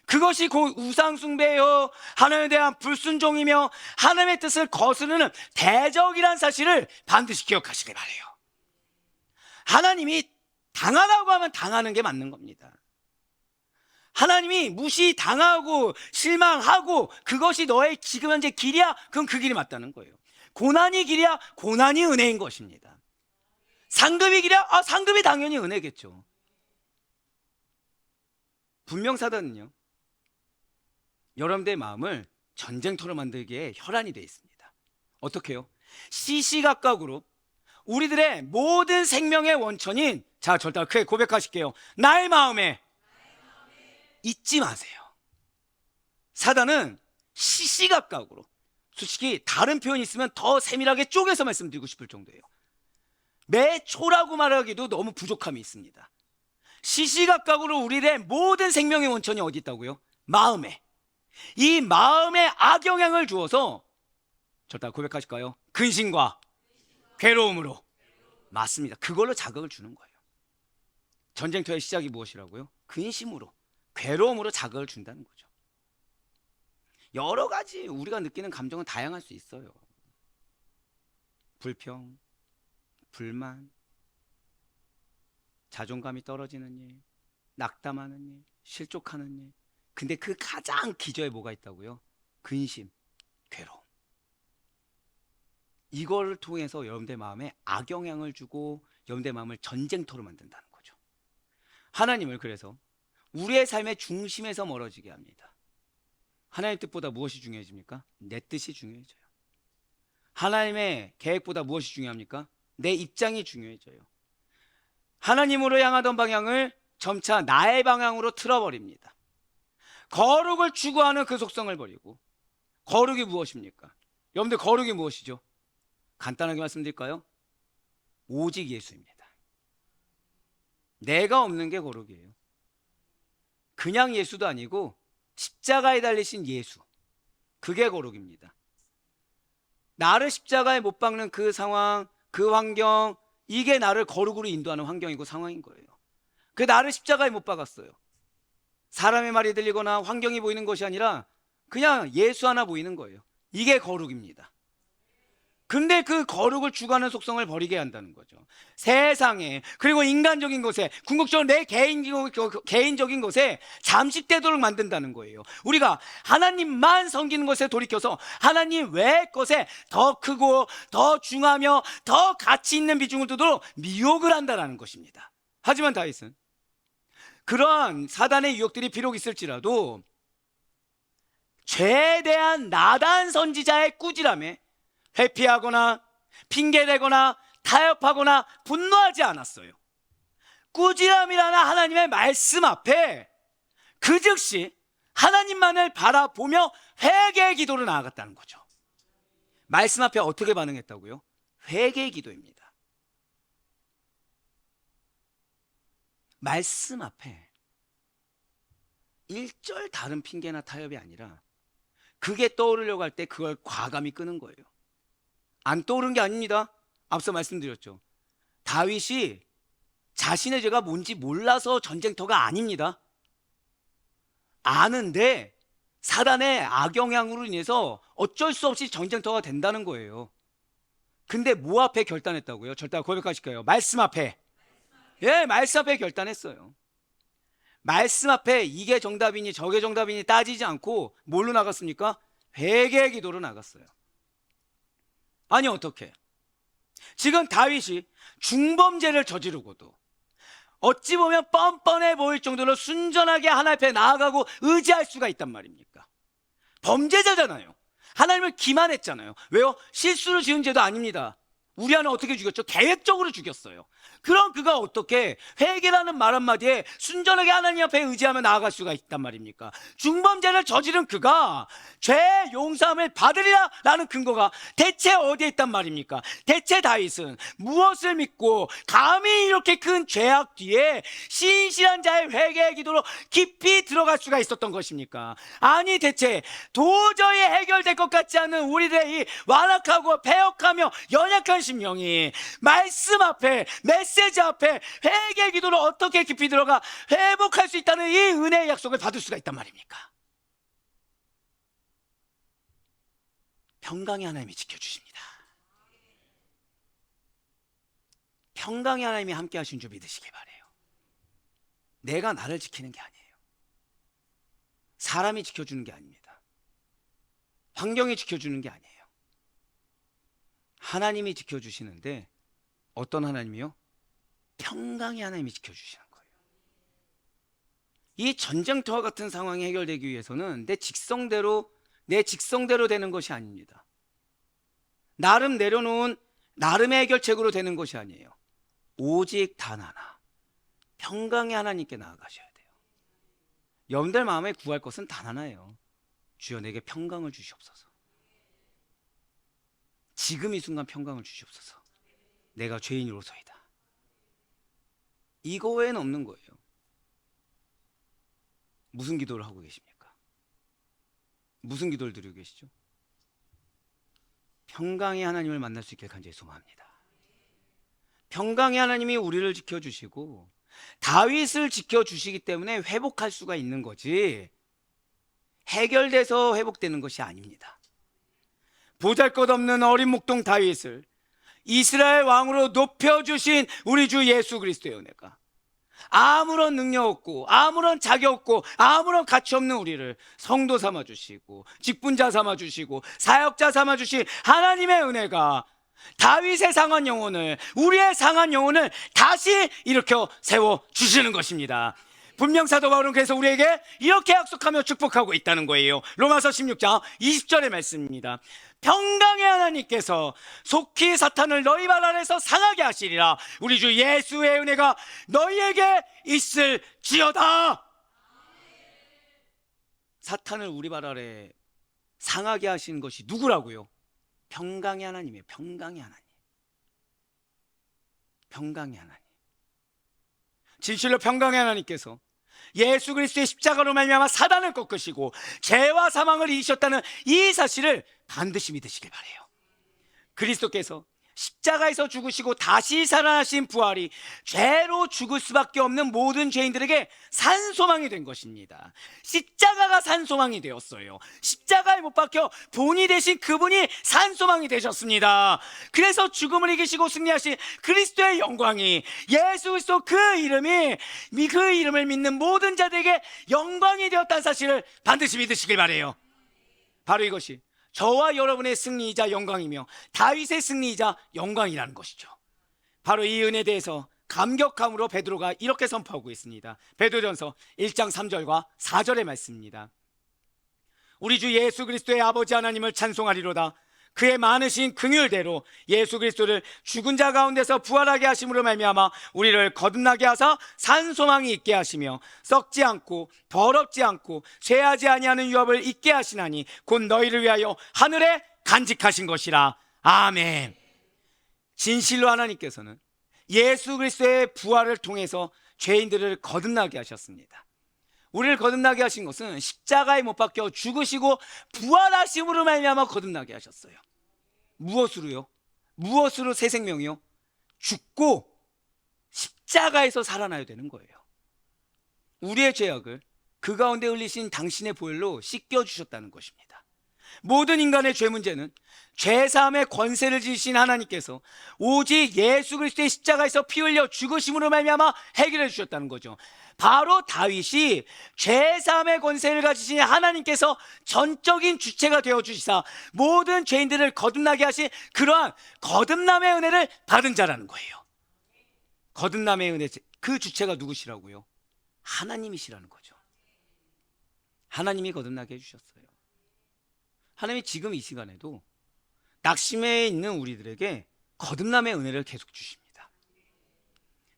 그것이 곧 우상숭배요, 하나님에 대한 불순종이며 하나님의 뜻을 거스르는 대적이란 사실을 반드시 기억하시길 바라요. 하나님이 당하라고 하면 당하는 게 맞는 겁니다. 하나님이 무시당하고 실망하고 그것이 너의 지금 현재 길이야, 그럼 그 길이 맞다는 거예요. 고난이 길이야, 고난이 은혜인 것입니다. 상급이 길이야, 상급이 당연히 은혜겠죠. 분명 사단은요, 여러분들의 마음을 전쟁터로 만들기에 혈안이 되어 있습니다. 어떻게요? 시시각각으로 우리들의 모든 생명의 원천인, 자, 절대 크게 고백하실게요. 나의 마음에 잊지 마세요. 사단은 시시각각으로, 솔직히 다른 표현이 있으면 더 세밀하게 쪼개서 말씀드리고 싶을 정도예요. 매초라고 말하기도 너무 부족함이 있습니다. 시시각각으로 우리의 모든 생명의 원천이 어디 있다고요? 마음에. 이 마음에 악영향을 주어서, 절대 고백하실까요? 근심과 괴로움으로. 맞습니다. 그걸로 자극을 주는 거예요. 전쟁터의 시작이 무엇이라고요? 근심으로, 괴로움으로 자극을 준다는 거죠. 여러 가지 우리가 느끼는 감정은 다양할 수 있어요. 불평, 불만, 자존감이 떨어지는 일, 낙담하는 일, 실족하는 일. 근데 그 가장 기저에 뭐가 있다고요? 근심, 괴로움. 이거를 통해서 여러분들 마음에 악영향을 주고 여러분들 마음을 전쟁터로 만든다는 거죠. 하나님을 그래서 우리의 삶의 중심에서 멀어지게 합니다. 하나님의 뜻보다 무엇이 중요해집니까? 내 뜻이 중요해져요. 하나님의 계획보다 무엇이 중요합니까? 내 입장이 중요해져요. 하나님으로 향하던 방향을 점차 나의 방향으로 틀어버립니다. 거룩을 추구하는 그 속성을 버리고, 거룩이 무엇입니까? 여러분들 거룩이 무엇이죠? 간단하게 말씀드릴까요? 오직 예수입니다. 내가 없는 게 거룩이에요. 그냥 예수도 아니고 십자가에 달리신 예수, 그게 거룩입니다. 나를 십자가에 못 박는 그 상황, 그 환경, 이게 나를 거룩으로 인도하는 환경이고 상황인 거예요. 그 나를 십자가에 못 박았어요. 사람의 말이 들리거나 환경이 보이는 것이 아니라 그냥 예수 하나 보이는 거예요. 이게 거룩입니다. 근데 그 거룩을 추구하는 속성을 버리게 한다는 거죠. 세상에, 그리고 인간적인 것에, 궁극적으로 내 개인적인 것에 잠식되도록 만든다는 거예요. 우리가 하나님만 섬기는 것에 돌이켜서 하나님 외의 것에 더 크고 더 중하며 더 가치 있는 비중을 두도록 미혹을 한다는 것입니다. 하지만 다윗은 그러한 사단의 유혹들이 비록 있을지라도 죄에 대한 나단 선지자의 꾸지람에 회피하거나 핑계대거나 타협하거나 분노하지 않았어요. 꾸지람이라는 하나님의 말씀 앞에 그 즉시 하나님만을 바라보며 회개의 기도로 나아갔다는 거죠. 말씀 앞에 어떻게 반응했다고요? 회개의 기도입니다. 말씀 앞에 일절 다른 핑계나 타협이 아니라 그게 떠오르려고 할 때 그걸 과감히 끄는 거예요. 안 떠오른 게 아닙니다. 앞서 말씀드렸죠. 다윗이 자신의 죄가 뭔지 몰라서 전쟁터가 아닙니다. 아는데 사단의 악영향으로 인해서 어쩔 수 없이 전쟁터가 된다는 거예요. 근데 뭐 앞에 결단했다고요? 절대 고백하실까요? 말씀 앞에. 예, 말씀 앞에 결단했어요. 말씀 앞에 이게 정답이니 저게 정답이니 따지지 않고 뭘로 나갔습니까? 회개의 기도로 나갔어요. 아니 어떻게? 지금 다윗이 중범죄를 저지르고도 어찌 보면 뻔뻔해 보일 정도로 순전하게 하나님 앞에 나아가고 의지할 수가 있단 말입니까? 범죄자잖아요. 하나님을 기만했잖아요. 왜요? 실수로 지은 죄도 아닙니다. 우리 아는 어떻게 죽였죠? 계획적으로 죽였어요. 그럼 그가 어떻게 회개라는 말 한마디에 순전하게 하나님 앞에 의지하며 나아갈 수가 있단 말입니까? 중범죄를 저지른 그가 죄 용서함을 받으리라 라는 근거가 대체 어디에 있단 말입니까? 대체 다윗은 무엇을 믿고 감히 이렇게 큰 죄악 뒤에 신실한 자의 회개의 기도로 깊이 들어갈 수가 있었던 것입니까? 아니, 대체 도저히 해결될 것 같지 않은 우리들의 이 완악하고 패역하며 연약한 심령이 말씀 앞에, 메시지 앞에 회개 기도로 어떻게 깊이 들어가 회복할 수 있다는 이 은혜의 약속을 받을 수가 있단 말입니까? 평강의 하나님이 지켜주십니다. 평강의 하나님이 함께 하신 줄 믿으시기 바래요. 내가 나를 지키는 게 아니에요. 사람이 지켜주는 게 아닙니다. 환경이 지켜주는 게 아니에요. 하나님이 지켜주시는데, 어떤 하나님이요? 평강의 하나님이 지켜주시는 거예요. 이 전쟁터와 같은 상황이 해결되기 위해서는 내 직성대로 되는 것이 아닙니다. 나름 내려놓은 나름의 해결책으로 되는 것이 아니에요. 오직 단 하나, 평강의 하나님께 나아가셔야 돼요. 여러분들 마음에 구할 것은 단 하나예요. 주여, 내게 평강을 주시옵소서. 지금 이 순간 평강을 주시옵소서. 내가 죄인으로서이다. 이거 외에는 없는 거예요. 무슨 기도를 하고 계십니까? 무슨 기도를 드리고 계시죠? 평강의 하나님을 만날 수 있길 간절히 소망합니다. 평강의 하나님이 우리를 지켜주시고 다윗을 지켜주시기 때문에 회복할 수가 있는 거지, 해결돼서 회복되는 것이 아닙니다. 보잘것없는 어린 목동 다윗을 이스라엘 왕으로 높여주신 우리 주 예수 그리스도의 은혜가 아무런 능력 없고 아무런 자격 없고 아무런 가치 없는 우리를 성도 삼아주시고 직분자 삼아주시고 사역자 삼아주신 하나님의 은혜가 다윗의 상한 영혼을, 우리의 상한 영혼을 다시 일으켜 세워주시는 것입니다. 분명 사도 바울은 그래서 우리에게 이렇게 약속하며 축복하고 있다는 거예요. 로마서 16장 20절의 말씀입니다. 평강의 하나님께서 속히 사탄을 너희 발 아래서 상하게 하시리라. 우리 주 예수의 은혜가 너희에게 있을지어다. 사탄을 우리 발 아래 상하게 하신 것이 누구라고요? 평강의 하나님이에요. 평강의 하나님. 평강의 하나님. 진실로 평강의 하나님께서 예수 그리스도의 십자가로 말미암아 사단을 꺾으시고 죄와 사망을 이기셨다는 이 사실을 반드시 믿으시길 바래요. 그리스도께서 십자가에서 죽으시고 다시 살아나신 부활이 죄로 죽을 수밖에 없는 모든 죄인들에게 산소망이 된 것입니다. 십자가가 산소망이 되었어요. 십자가에 못 박혀 본이 되신 그분이 산소망이 되셨습니다. 그래서 죽음을 이기시고 승리하신 그리스도의 영광이, 예수 그리스도 그 이름을 믿는 모든 자들에게 영광이 되었다는 사실을 반드시 믿으시길 바래요. 바로 이것이 저와 여러분의 승리이자 영광이며 다윗의 승리이자 영광이라는 것이죠. 바로 이 은혜에 대해서 감격함으로 베드로가 이렇게 선포하고 있습니다. 베드로전서 1장 3절과 4절의 말씀입니다. 우리 주 예수 그리스도의 아버지 하나님을 찬송하리로다. 그의 많으신 긍휼대로 예수 그리스도를 죽은 자 가운데서 부활하게 하심으로 말미암아 우리를 거듭나게 하사 산소망이 있게 하시며 썩지 않고 더럽지 않고 쇠하지 아니하는 유업을 있게 하시나니 곧 너희를 위하여 하늘에 간직하신 것이라. 아멘. 진실로 하나님께서는 예수 그리스도의 부활을 통해서 죄인들을 거듭나게 하셨습니다. 우리를 거듭나게 하신 것은 십자가에 못 박혀 죽으시고 부활하심으로 말미암아 거듭나게 하셨어요. 무엇으로요? 무엇으로 새 생명이요? 죽고 십자가에서 살아나야 되는 거예요. 우리의 죄악을 그 가운데 흘리신 당신의 보혈로 씻겨주셨다는 것입니다. 모든 인간의 죄 문제는 죄사함의 권세를 지신 하나님께서 오직 예수 그리스도의 십자가에서 피 흘려 죽으심으로 말미암아 해결해 주셨다는 거죠. 바로 다윗이 죄사함의 권세를 가지신 하나님께서 전적인 주체가 되어주시사 모든 죄인들을 거듭나게 하신 그러한 거듭남의 은혜를 받은 자라는 거예요. 거듭남의 은혜, 그 주체가 누구시라고요? 하나님이시라는 거죠. 하나님이 거듭나게 해주셨어요. 하나님이 지금 이 시간에도 낙심해 있는 우리들에게 거듭남의 은혜를 계속 주십니다.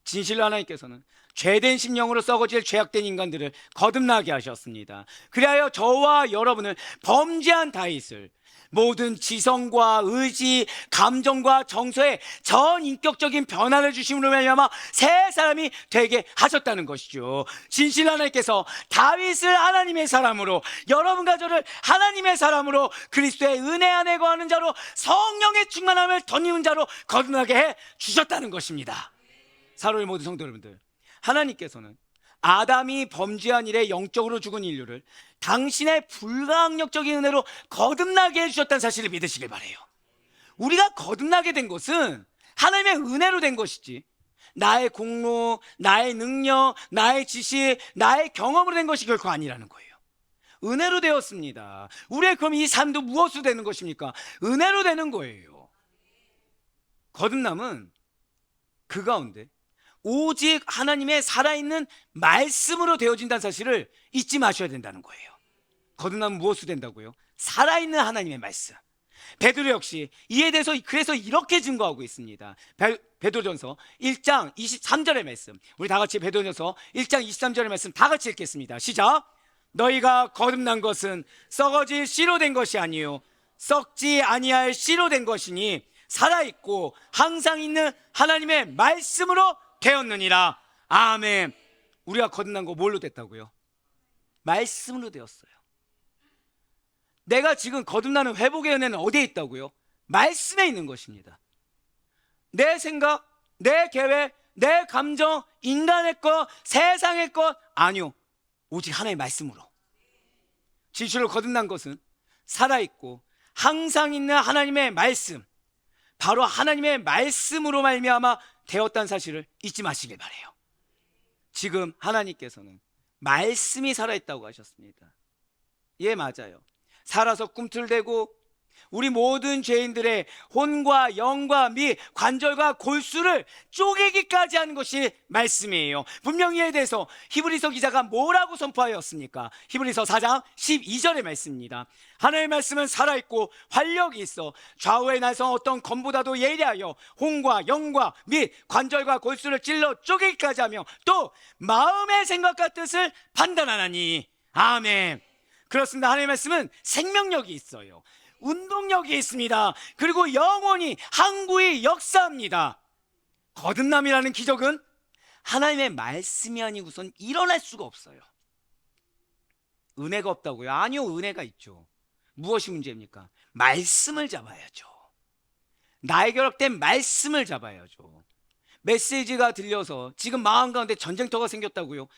진실로 하나님께서는 죄된 심령으로 썩어질 죄악된 인간들을 거듭나게 하셨습니다. 그리하여 저와 여러분을 범죄한 다윗을 모든 지성과 의지, 감정과 정서의 전 인격적인 변화를 주심으로 말미암아 새 사람이 되게 하셨다는 것이죠. 진실 하나님께서 다윗을 하나님의 사람으로, 여러분과 저를 하나님의 사람으로, 그리스도의 은혜 안에 거하는 자로, 성령의 충만함을 덧입은 자로 거듭나게 해 주셨다는 것입니다. 사랑하는 모든 성도 여러분들, 하나님께서는 아담이 범죄한 일에 영적으로 죽은 인류를 당신의 불가항력적인 은혜로 거듭나게 해주셨다는 사실을 믿으시길 바라요. 우리가 거듭나게 된 것은 하나님의 은혜로 된 것이지 나의 공로, 나의 능력, 나의 지식, 나의 경험으로 된 것이 결코 아니라는 거예요. 은혜로 되었습니다. 우리의 그럼 이 삶도 무엇으로 되는 것입니까? 은혜로 되는 거예요. 거듭남은 그 가운데 오직 하나님의 살아있는 말씀으로 되어진다는 사실을 잊지 마셔야 된다는 거예요. 거듭남은 무엇으로 된다고요? 살아있는 하나님의 말씀. 베드로 역시 이에 대해서 그래서 이렇게 증거하고 있습니다. 베드로전서 1장 23절의 말씀, 우리 다 같이 베드로전서 1장 23절의 말씀 다 같이 읽겠습니다. 시작. 너희가 거듭난 것은 썩어질 씨로 된 것이 아니요 썩지 아니할 씨로 된 것이니 살아있고 항상 있는 하나님의 말씀으로 되었느니라. 아멘. 우리가 거듭난 거 뭘로 됐다고요? 말씀으로 되었어요. 내가 지금 거듭나는 회복의 은혜는 어디에 있다고요? 말씀에 있는 것입니다. 내 생각, 내 계획, 내 감정, 인간의 것, 세상의 것 아니요, 오직 하나님의 말씀으로. 진실로 거듭난 것은 살아있고 항상 있는 하나님의 말씀, 바로 하나님의 말씀으로 말미암아 되었다는 사실을 잊지 마시길 바라요. 지금 하나님께서는 말씀이 살아있다고 하셨습니다. 예, 맞아요. 살아서 꿈틀대고 우리 모든 죄인들의 혼과 영과 미, 관절과 골수를 쪼개기까지 하는 것이 말씀이에요. 분명히 이에 대해서 히브리서 기자가 뭐라고 선포하였습니까? 히브리서 4장 12절의 말씀입니다. 하나님의 말씀은 살아있고 활력이 있어 좌우의 날성 어떤 검보다도 예리하여 혼과 영과 및 관절과 골수를 찔러 쪼개기까지 하며 또 마음의 생각과 뜻을 판단하나니. 아멘. 그렇습니다. 하나님의 말씀은 생명력이 있어요. 운동력이 있습니다. 그리고 영원히 항구히 역사합니다. 거듭남이라는 기적은 하나님의 말씀이 아니고선 일어날 수가 없어요. 은혜가 없다고요? 아니요, 은혜가 있죠. 무엇이 문제입니까? 말씀을 잡아야죠. 나에게 허락된 말씀을 잡아야죠. 메시지가 들려서 지금 마음 가운데 전쟁터가 생겼다고요?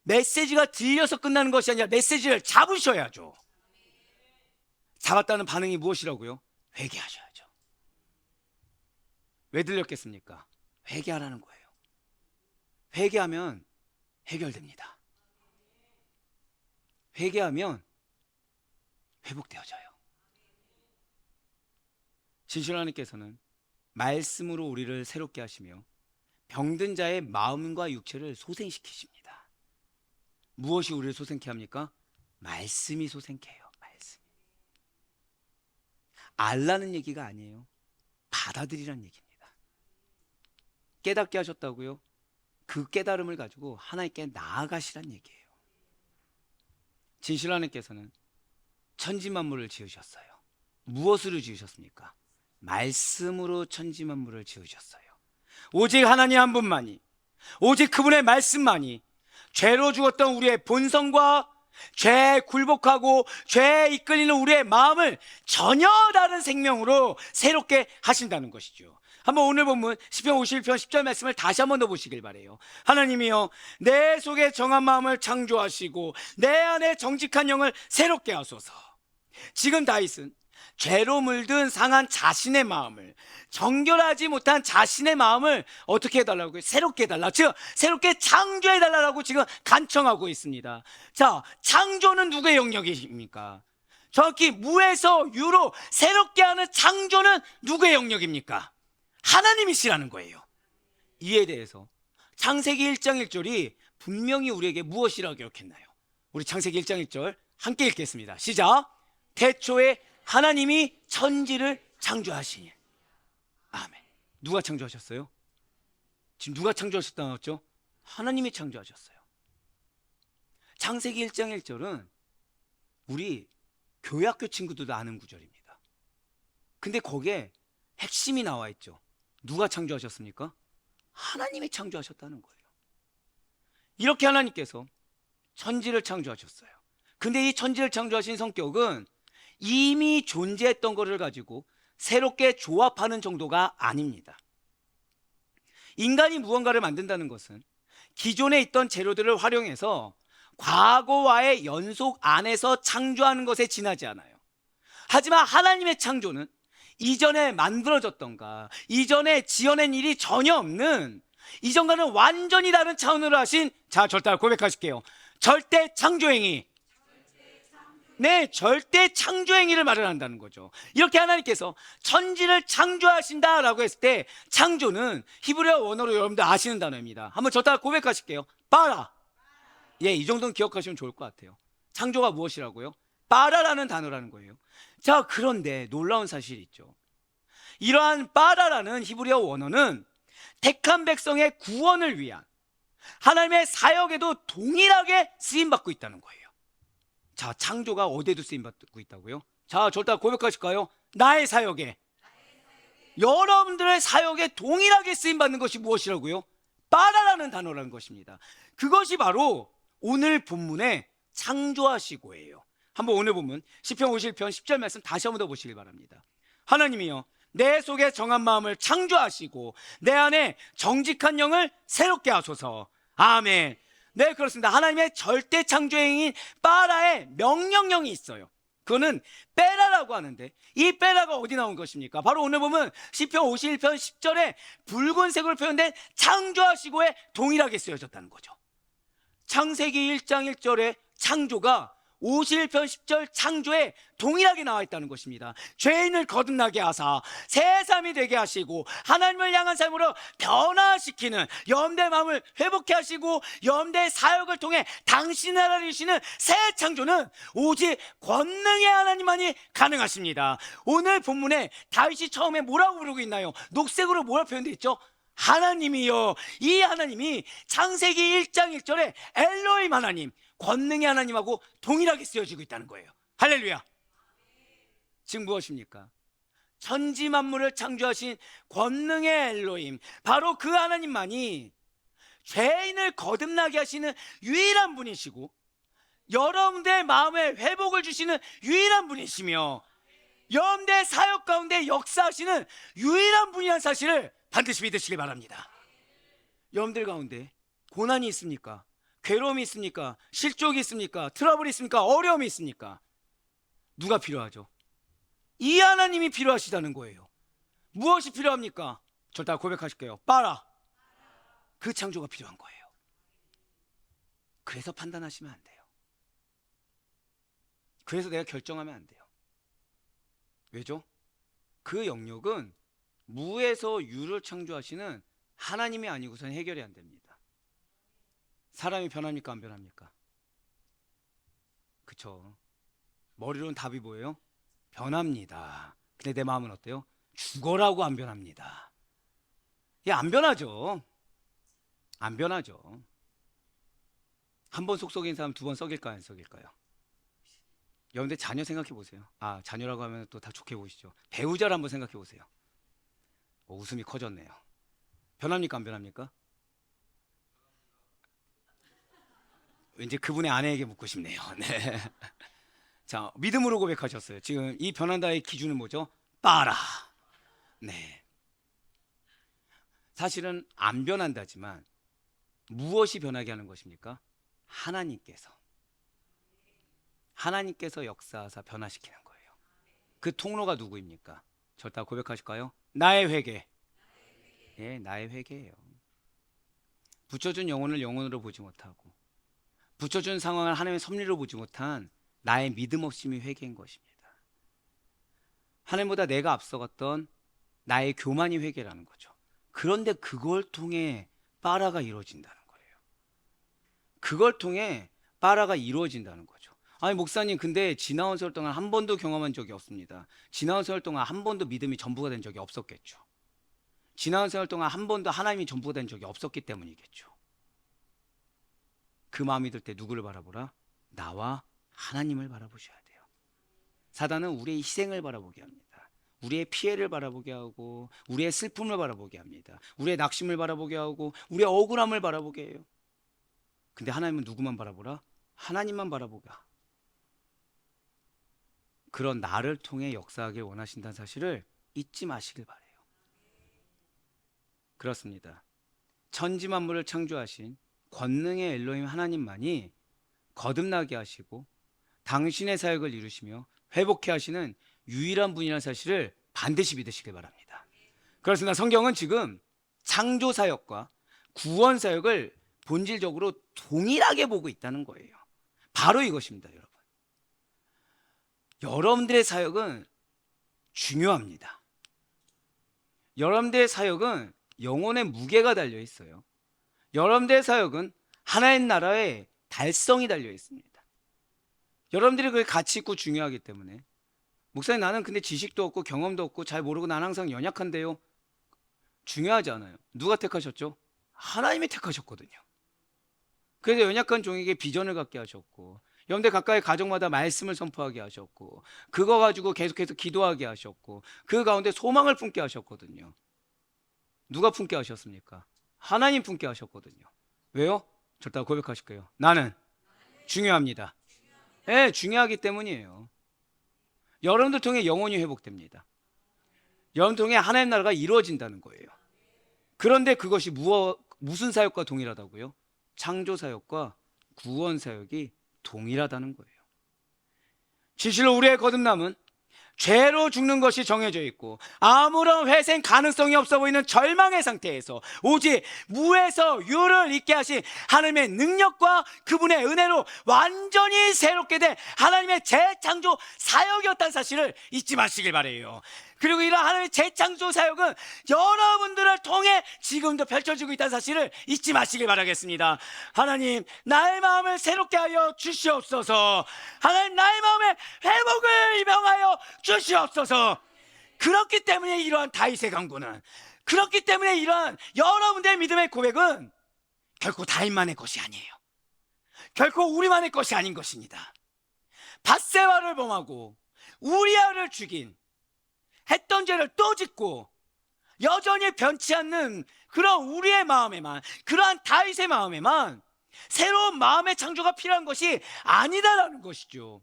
메시지가 들려서 끝나는 것이 아니라 메시지를 잡으셔야죠. 잡았다는 반응이 무엇이라고요? 회개하셔야죠. 왜 들렸겠습니까? 회개하라는 거예요. 회개하면 해결됩니다. 회개하면 회복되어져요. 진실 하나님께서는 말씀으로 우리를 새롭게 하시며 병든 자의 마음과 육체를 소생시키십니다. 무엇이 우리를 소생케 합니까? 말씀이 소생케 해요. 알라는 얘기가 아니에요. 받아들이라는 얘기입니다. 깨닫게 하셨다고요? 그 깨달음을 가지고 하나님께 나아가시란 얘기예요. 진실 하나님께서는 천지만물을 지으셨어요. 무엇으로 지으셨습니까? 말씀으로 천지만물을 지으셨어요. 오직 하나님 한 분만이, 오직 그분의 말씀만이 죄로 죽었던 우리의 본성과 죄에 굴복하고 죄에 이끌리는 우리의 마음을 전혀 다른 생명으로 새롭게 하신다는 것이죠. 한번 오늘 본문 시편 51편 10절 말씀을 다시 한번 더 보시길 바라요. 하나님이여 내 속에 정한 마음을 창조하시고 내 안에 정직한 영을 새롭게 하소서. 지금 다윗은 죄로 물든 상한 자신의 마음을, 정결하지 못한 자신의 마음을 어떻게 해달라고요? 새롭게 해달라, 즉 새롭게 창조해달라고 지금 간청하고 있습니다. 자, 창조는 누구의 영역입니까? 정확히 무에서 유로 새롭게 하는 창조는 누구의 영역입니까? 하나님이시라는 거예요. 이에 대해서 창세기 1장 1절이 분명히 우리에게 무엇이라고 기록했나요? 우리 창세기 1장 1절 함께 읽겠습니다. 시작. 태초에 하나님이 천지를 창조하시니. 아멘. 누가 창조하셨어요? 지금 누가 창조하셨다 나왔죠? 하나님이 창조하셨어요. 창세기 1장 1절은 우리 교회학교 친구들도 아는 구절입니다. 근데 거기에 핵심이 나와 있죠. 누가 창조하셨습니까? 하나님이 창조하셨다는 거예요. 이렇게 하나님께서 천지를 창조하셨어요. 근데 이 천지를 창조하신 성격은 이미 존재했던 것을 가지고 새롭게 조합하는 정도가 아닙니다. 인간이 무언가를 만든다는 것은 기존에 있던 재료들을 활용해서 과거와의 연속 안에서 창조하는 것에 지나지 않아요. 하지만 하나님의 창조는 이전에 만들어졌던가 이전에 지어낸 일이 전혀 없는, 이전과는 완전히 다른 차원으로 하신, 자, 절대 고백하실게요. 절대 창조행위. 네, 절대 창조행위를 마련한다는 거죠. 이렇게 하나님께서 천지를 창조하신다라고 했을 때 창조는 히브리어 원어로 여러분들 아시는 단어입니다. 한번 저따 고백하실게요. 빠라. 예, 이 정도는 기억하시면 좋을 것 같아요. 창조가 무엇이라고요? 빠라라는 단어라는 거예요. 자, 그런데 놀라운 사실이 있죠. 이러한 빠라라는 히브리어 원어는 택한 백성의 구원을 위한 하나님의 사역에도 동일하게 쓰임받고 있다는 거예요. 자, 창조가 어디에도 쓰임받고 있다고요? 자, 절대 고백하실까요? 나의 사역에, 여러분들의 사역에 동일하게 쓰임받는 것이 무엇이라고요? 빠라라는 단어라는 것입니다. 그것이 바로 오늘 본문의 창조하시고예요. 한번 오늘 본문 시편 51편 10절 말씀 다시 한번 더 보시길 바랍니다. 하나님이여 내 속에 정한 마음을 창조하시고 내 안에 정직한 영을 새롭게 하소서. 아멘. 네, 그렇습니다. 하나님의 절대 창조행인 빠라의 명령령이 있어요. 그거는 빼라라고 하는데, 이 빼라가 어디 나온 것입니까? 바로 오늘 보면 시편 51편 10절에 붉은색으로 표현된 창조하시고에 동일하게 쓰여졌다는 거죠. 창세기 1장 1절에 창조가 51편 10절 창조에 동일하게 나와 있다는 것입니다. 죄인을 거듭나게 하사 새 삶이 되게 하시고 하나님을 향한 삶으로 변화시키는 염대의 마음을 회복케 하시고 염대의 사역을 통해 당신의 나라를 이루시는 새 창조는 오직 권능의 하나님만이 가능하십니다. 오늘 본문에 다윗이 처음에 뭐라고 부르고 있나요? 녹색으로 뭐라 표현되어 있죠? 하나님이요. 이 하나님이 창세기 1장 1절에 엘로힘 하나님, 권능의 하나님하고 동일하게 쓰여지고 있다는 거예요. 할렐루야. 지금 무엇입니까? 천지 만물을 창조하신 권능의 엘로힘, 바로 그 하나님만이 죄인을 거듭나게 하시는 유일한 분이시고 여러분들의 마음의 회복을 주시는 유일한 분이시며 여러분들의 사역 가운데 역사하시는 유일한 분이라는 사실을 반드시 믿으시기 바랍니다. 여러분들 가운데 고난이 있습니까? 괴로움이 있습니까? 실족이 있습니까? 트러블이 있습니까? 어려움이 있습니까? 누가 필요하죠? 이 하나님이 필요하시다는 거예요. 무엇이 필요합니까? 절대 고백하실게요. 빠라. 그 창조가 필요한 거예요. 그래서 판단하시면 안 돼요. 그래서 내가 결정하면 안 돼요. 왜죠? 그 영역은 무에서 유를 창조하시는 하나님이 아니고선 해결이 안 됩니다. 사람이 변합니까? 안 변합니까? 그쵸? 머리로는 답이 뭐예요? 변합니다. 근데 내 마음은 어때요? 죽어라고 안 변합니다. 예, 안 변하죠. 안 변하죠. 한 번 속 썩인 사람 두 번 썩일까요? 안 썩일까요? 여러분들 자녀 생각해 보세요. 아, 자녀라고 하면 또 다 좋게 보시죠. 배우자를 한번 생각해 보세요. 웃음이 커졌네요. 변합니까? 안 변합니까? 왠지 그분의 아내에게 묻고 싶네요. 네. 자, 믿음으로 고백하셨어요. 지금 이 변한다의 기준은 뭐죠? 빠라. 네. 사실은 안 변한다지만 무엇이 변하게 하는 것입니까? 하나님께서 역사하사 변화시키는 거예요. 그 통로가 누구입니까? 절대 고백하실까요? 나의 회개. 예, 나의 회개예요. 붙여준 영혼을 영혼으로 보지 못하고 붙여준 상황을 하나님의 섭리로 보지 못한 나의 믿음 없음이 회개인 것입니다. 하나님보다 내가 앞서갔던 나의 교만이 회개라는 거죠. 그런데 그걸 통해 빠라가 이루어진다는 거예요. 그걸 통해 빠라가 이루어진다는 거죠. 아니 목사님, 근데 지나온 세월 동안 한 번도 경험한 적이 없습니다. 지나온 세월 동안 한 번도 믿음이 전부가 된 적이 없었겠죠. 지나온 세월 동안 한 번도 하나님이 전부가 된 적이 없었기 때문이겠죠. 그 마음이 들 때 누구를 바라보라? 나와 하나님을 바라보셔야 돼요. 사단은 우리의 희생을 바라보게 합니다. 우리의 피해를 바라보게 하고, 우리의 슬픔을 바라보게 합니다. 우리의 낙심을 바라보게 하고, 우리의 억울함을 바라보게 해요. 근데 하나님은 누구만 바라보라? 하나님만 바라보가. 그런 나를 통해 역사하길 원하신다는 사실을 잊지 마시길 바래요. 그렇습니다. 천지 만물을 창조하신 권능의 엘로힘 하나님만이 거듭나게 하시고 당신의 사역을 이루시며 회복해 하시는 유일한 분이라는 사실을 반드시 믿으시길 바랍니다. 그렇습니다. 성경은 지금 창조 사역과 구원 사역을 본질적으로 동일하게 보고 있다는 거예요. 바로 이것입니다, 여러분. 여러분들의 사역은 중요합니다. 여러분들의 사역은 영혼의 무게가 달려 있어요. 여러분들의 사역은 하나의 나라의 달성이 달려 있습니다. 여러분들이 그게 가치 있고 중요하기 때문에, 목사님 나는 근데 지식도 없고 경험도 없고 잘 모르고 난 항상 연약한데요. 중요하지 않아요. 누가 택하셨죠? 하나님이 택하셨거든요. 그래서 연약한 종에게 비전을 갖게 하셨고, 여러분들 가까이 가정마다 말씀을 선포하게 하셨고, 그거 가지고 계속해서 기도하게 하셨고, 그 가운데 소망을 품게 하셨거든요. 누가 품게 하셨습니까? 하나님 품게 하셨거든요. 왜요? 절대 고백하실 거예요. 나는 중요합니다. 네, 중요하기 때문이에요. 여러분들 통해 영혼이 회복됩니다. 여러분들 통해 하나님 나라가 이루어진다는 거예요. 그런데 그것이 무슨 사역과 동일하다고요? 창조 사역과 구원 사역이 동일하다는 거예요. 진실로 우리의 거듭남은 죄로 죽는 것이 정해져 있고 아무런 회생 가능성이 없어 보이는 절망의 상태에서 오직 무에서 유를 있게 하신 하나님의 능력과 그분의 은혜로 완전히 새롭게 된 하나님의 재창조 사역이었다는 사실을 잊지 마시길 바라요. 그리고 이런 하나님의 재창조 사역은 여러분들을 통해 지금도 펼쳐지고 있다는 사실을 잊지 마시길 바라겠습니다. 하나님, 나의 마음을 새롭게 하여 주시옵소서. 하나님, 나의 마음에 회복을 명하여 주시옵소서. 그렇기 때문에 이러한 다윗의 간구는, 그렇기 때문에 이러한 여러분들의 믿음의 고백은 결코 다윗만의 것이 아니에요. 결코 우리만의 것이 아닌 것입니다. 밧세바를 범하고 우리아를 죽인, 했던 죄를 또 짓고 여전히 변치 않는 그런 우리의 마음에만, 그러한 다윗의 마음에만 새로운 마음의 창조가 필요한 것이 아니다라는 것이죠.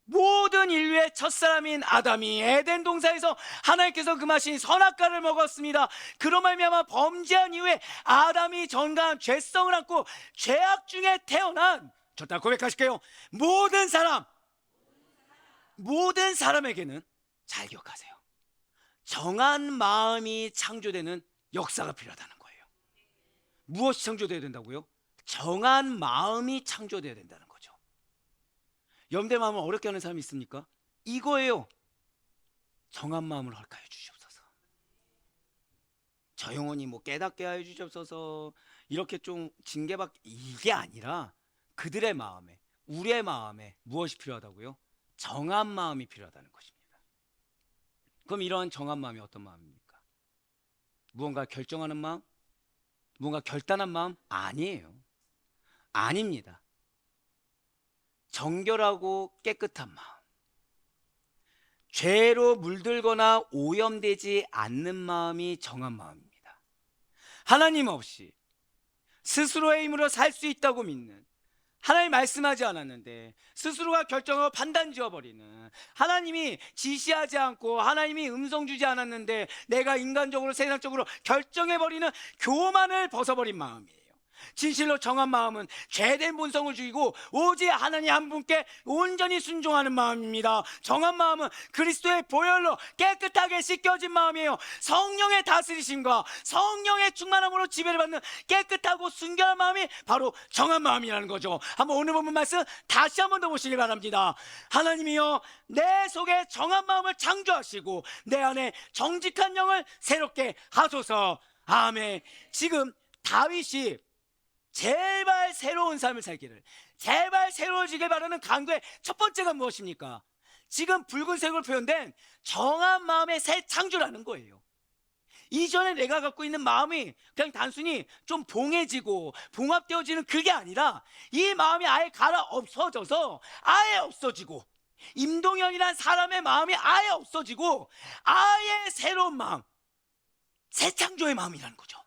모든 인류의 첫사람인 아담이 에덴 동산에서 하나님께서 금하신 선악과를 먹었습니다. 그로 말미암아 범죄한 이후에 아담이 전가한 죄성을 안고 죄악 중에 태어난, 저따 고백하실게요. 모든 사람에게는, 잘 기억하세요, 정한 마음이 창조되는 역사가 필요하다는 거예요. 무엇이 창조되어야 된다고요? 정한 마음이 창조되어야 된다는 거죠. 여러분들의 마음을 어렵게 하는 사람이 있습니까? 이거예요. 정한 마음을 허락하여 주시옵소서. 저 영혼이 뭐 깨닫게 하여 주시옵소서, 이렇게 좀 징계받, 이게 아니라 그들의 마음에, 우리의 마음에 무엇이 필요하다고요? 정한 마음이 필요하다는 것입니다. 그럼 이러한 정한 마음이 어떤 마음입니까? 무언가 결정하는 마음? 무언가 결단한 마음? 아니에요. 아닙니다. 정결하고 깨끗한 마음, 죄로 물들거나 오염되지 않는 마음이 정한 마음입니다. 하나님 없이 스스로의 힘으로 살 수 있다고 믿는, 하나님 말씀하지 않았는데 스스로가 결정하고 판단 지어버리는, 하나님이 지시하지 않고 하나님이 음성 주지 않았는데 내가 인간적으로 세상적으로 결정해버리는 교만을 벗어버린 마음이에요. 진실로 정한 마음은 죄된 본성을 죽이고 오직 하나님 한 분께 온전히 순종하는 마음입니다. 정한 마음은 그리스도의 보혈로 깨끗하게 씻겨진 마음이에요. 성령의 다스리심과 성령의 충만함으로 지배를 받는 깨끗하고 순결한 마음이 바로 정한 마음이라는 거죠. 한번 오늘 본문 말씀 다시 한번 더 보시기 바랍니다. 하나님이여, 내 속에 정한 마음을 창조하시고 내 안에 정직한 영을 새롭게 하소서. 아멘. 지금 다윗이 제발 새로운 삶을 살기를, 제발 새로워지길 바라는 간구의 첫 번째가 무엇입니까? 지금 붉은색으로 표현된 정한 마음의 새 창조라는 거예요. 이전에 내가 갖고 있는 마음이 그냥 단순히 좀 봉해지고 봉합되어지는 그게 아니라 이 마음이 아예 갈아 없어져서 아예 없어지고, 임동현이란 사람의 마음이 아예 없어지고 아예 새로운 마음, 새 창조의 마음이라는 거죠.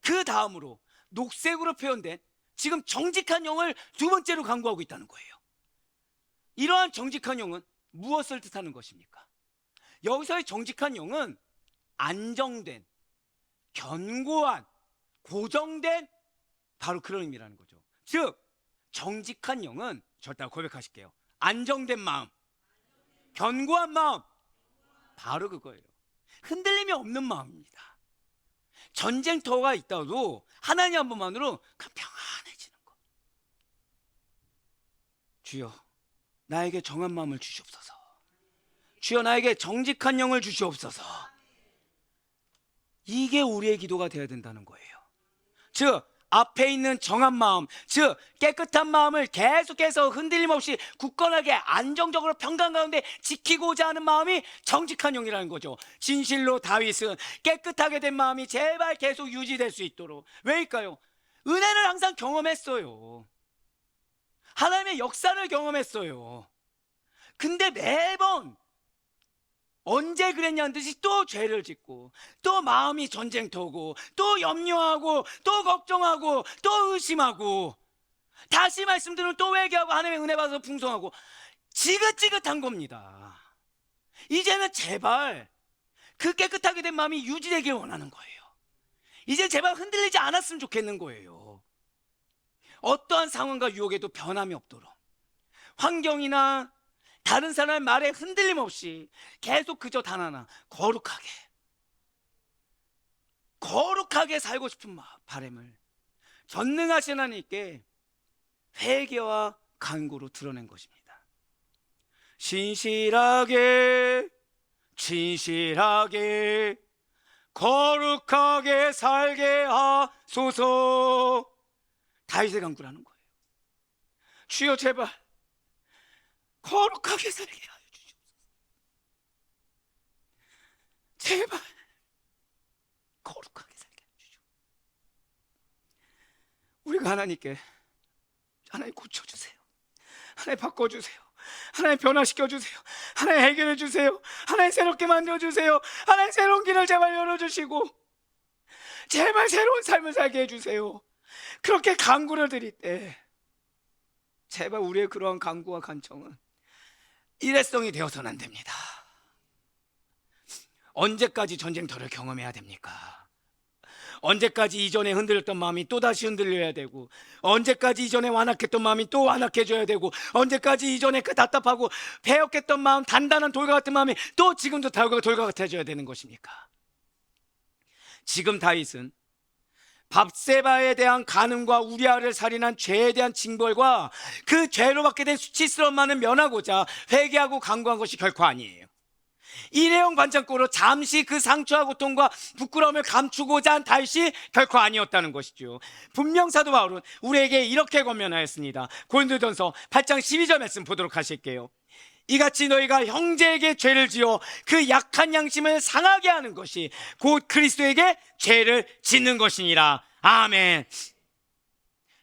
그 다음으로 녹색으로 표현된 지금 정직한 영을 두 번째로 강구하고 있다는 거예요. 이러한 정직한 영은 무엇을 뜻하는 것입니까? 여기서의 정직한 영은 안정된, 견고한, 고정된 바로 그런 의미라는 거죠. 즉 정직한 영은 절대 고백하실게요. 안정된 마음, 견고한 마음, 바로 그거예요. 흔들림이 없는 마음입니다. 전쟁터가 있다도 하나님 한 분만으로 그냥 평안해지는 것. 주여 나에게 정한 마음을 주시옵소서. 주여 나에게 정직한 영을 주시옵소서. 이게 우리의 기도가 되어야 된다는 거예요. 즉 앞에 있는 정한 마음, 즉 깨끗한 마음을 계속해서 흔들림 없이 굳건하게 안정적으로 평강 가운데 지키고자 하는 마음이 정직한 영이라는 거죠. 진실로 다윗은 깨끗하게 된 마음이 제발 계속 유지될 수 있도록, 왜일까요? 은혜를 항상 경험했어요. 하나님의 역사를 경험했어요. 근데 매번 언제 그랬냐는 듯이 또 죄를 짓고, 또 마음이 전쟁터고, 또 염려하고, 또 걱정하고, 또 의심하고, 다시 말씀드리면 또 회개하고 하나님의 은혜 받아서 풍성하고, 지긋지긋한 겁니다. 이제는 제발 그 깨끗하게 된 마음이 유지되길 원하는 거예요. 이제 제발 흔들리지 않았으면 좋겠는 거예요. 어떠한 상황과 유혹에도 변함이 없도록, 환경이나 다른 사람의 말에 흔들림 없이 계속 그저 단 하나, 거룩하게 살고 싶은 바람을 전능하신 하나님께 회개와 간구로 드러낸 것입니다. 신실하게 거룩하게 살게 하소서. 다윗의 간구라는 거예요. 주여 제발 거룩하게 살게 하여 주시옵소서. 제발 거룩하게 살게 하여 주시옵소서. 우리가 하나님께, 하나님 고쳐주세요, 하나님 바꿔주세요, 하나님 변화시켜주세요, 하나님 해결해주세요, 하나님 새롭게 만들어주세요, 하나님 새로운 길을 제발 열어주시고 제발 새로운 삶을 살게 해주세요. 그렇게 간구를 드릴 때 제발 우리의 그러한 간구와 간청은 일회성이 되어서는 안 됩니다. 언제까지 전쟁터를 경험해야 됩니까? 언제까지 이전에 흔들렸던 마음이 또다시 흔들려야 되고, 언제까지 이전에 완악했던 마음이 또 완악해져야 되고, 언제까지 이전에 그 답답하고 배역했던 마음, 단단한 돌과 같은 마음이 또 지금도 돌과 같아져야 되는 것입니까? 지금 다윗은 밥세바에 대한 간음과 우리아를 살인한 죄에 대한 징벌과 그 죄로 받게 된 수치스러운 만을 면하고자 회개하고 간구한 것이 결코 아니에요. 일회용 반창고로 잠시 그 상처와 고통과 부끄러움을 감추고자 한 다윗이 결코 아니었다는 것이죠. 분명 사도 바울은 우리에게 이렇게 권면하였습니다. 고린도전서 8장 12절 말씀 보도록 하실게요. 이같이 너희가 형제에게 죄를 지어 그 약한 양심을 상하게 하는 것이 곧 그리스도에게 죄를 짓는 것이니라. 아멘.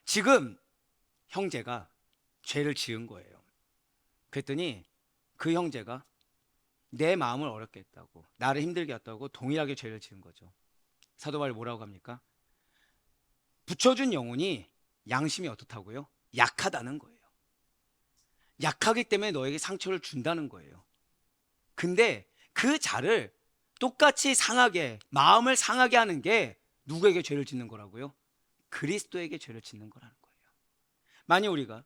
지금 형제가 죄를 지은 거예요. 그랬더니 그 형제가 내 마음을 어렵게 했다고, 나를 힘들게 했다고 동일하게 죄를 지은 거죠. 사도 바울이 뭐라고 합니까? 붙여준 영혼이 양심이 어떻다고요? 약하다는 거예요. 약하기 때문에 너에게 상처를 준다는 거예요. 근데 그 자를 똑같이 상하게, 마음을 상하게 하는 게 누구에게 죄를 짓는 거라고요? 그리스도에게 죄를 짓는 거라는 거예요. 만약 우리가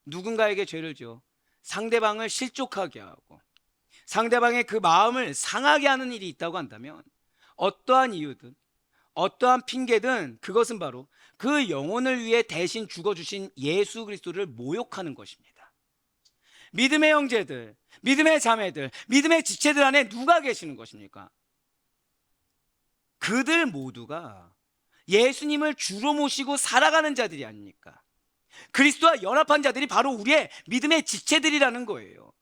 누군가에게 죄를 지어 상대방을 실족하게 하고 상대방의 그 마음을 상하게 하는 일이 있다고 한다면, 어떠한 이유든 어떠한 핑계든 그것은 바로 그 영혼을 위해 대신 죽어주신 예수 그리스도를 모욕하는 것입니다. 믿음의 형제들, 믿음의 자매들, 믿음의 지체들 안에 누가 계시는 것입니까? 그들 모두가 예수님을 주로 모시고 살아가는 자들이 아닙니까? 그리스도와 연합한 자들이 바로 우리의 믿음의 지체들이라는 거예요.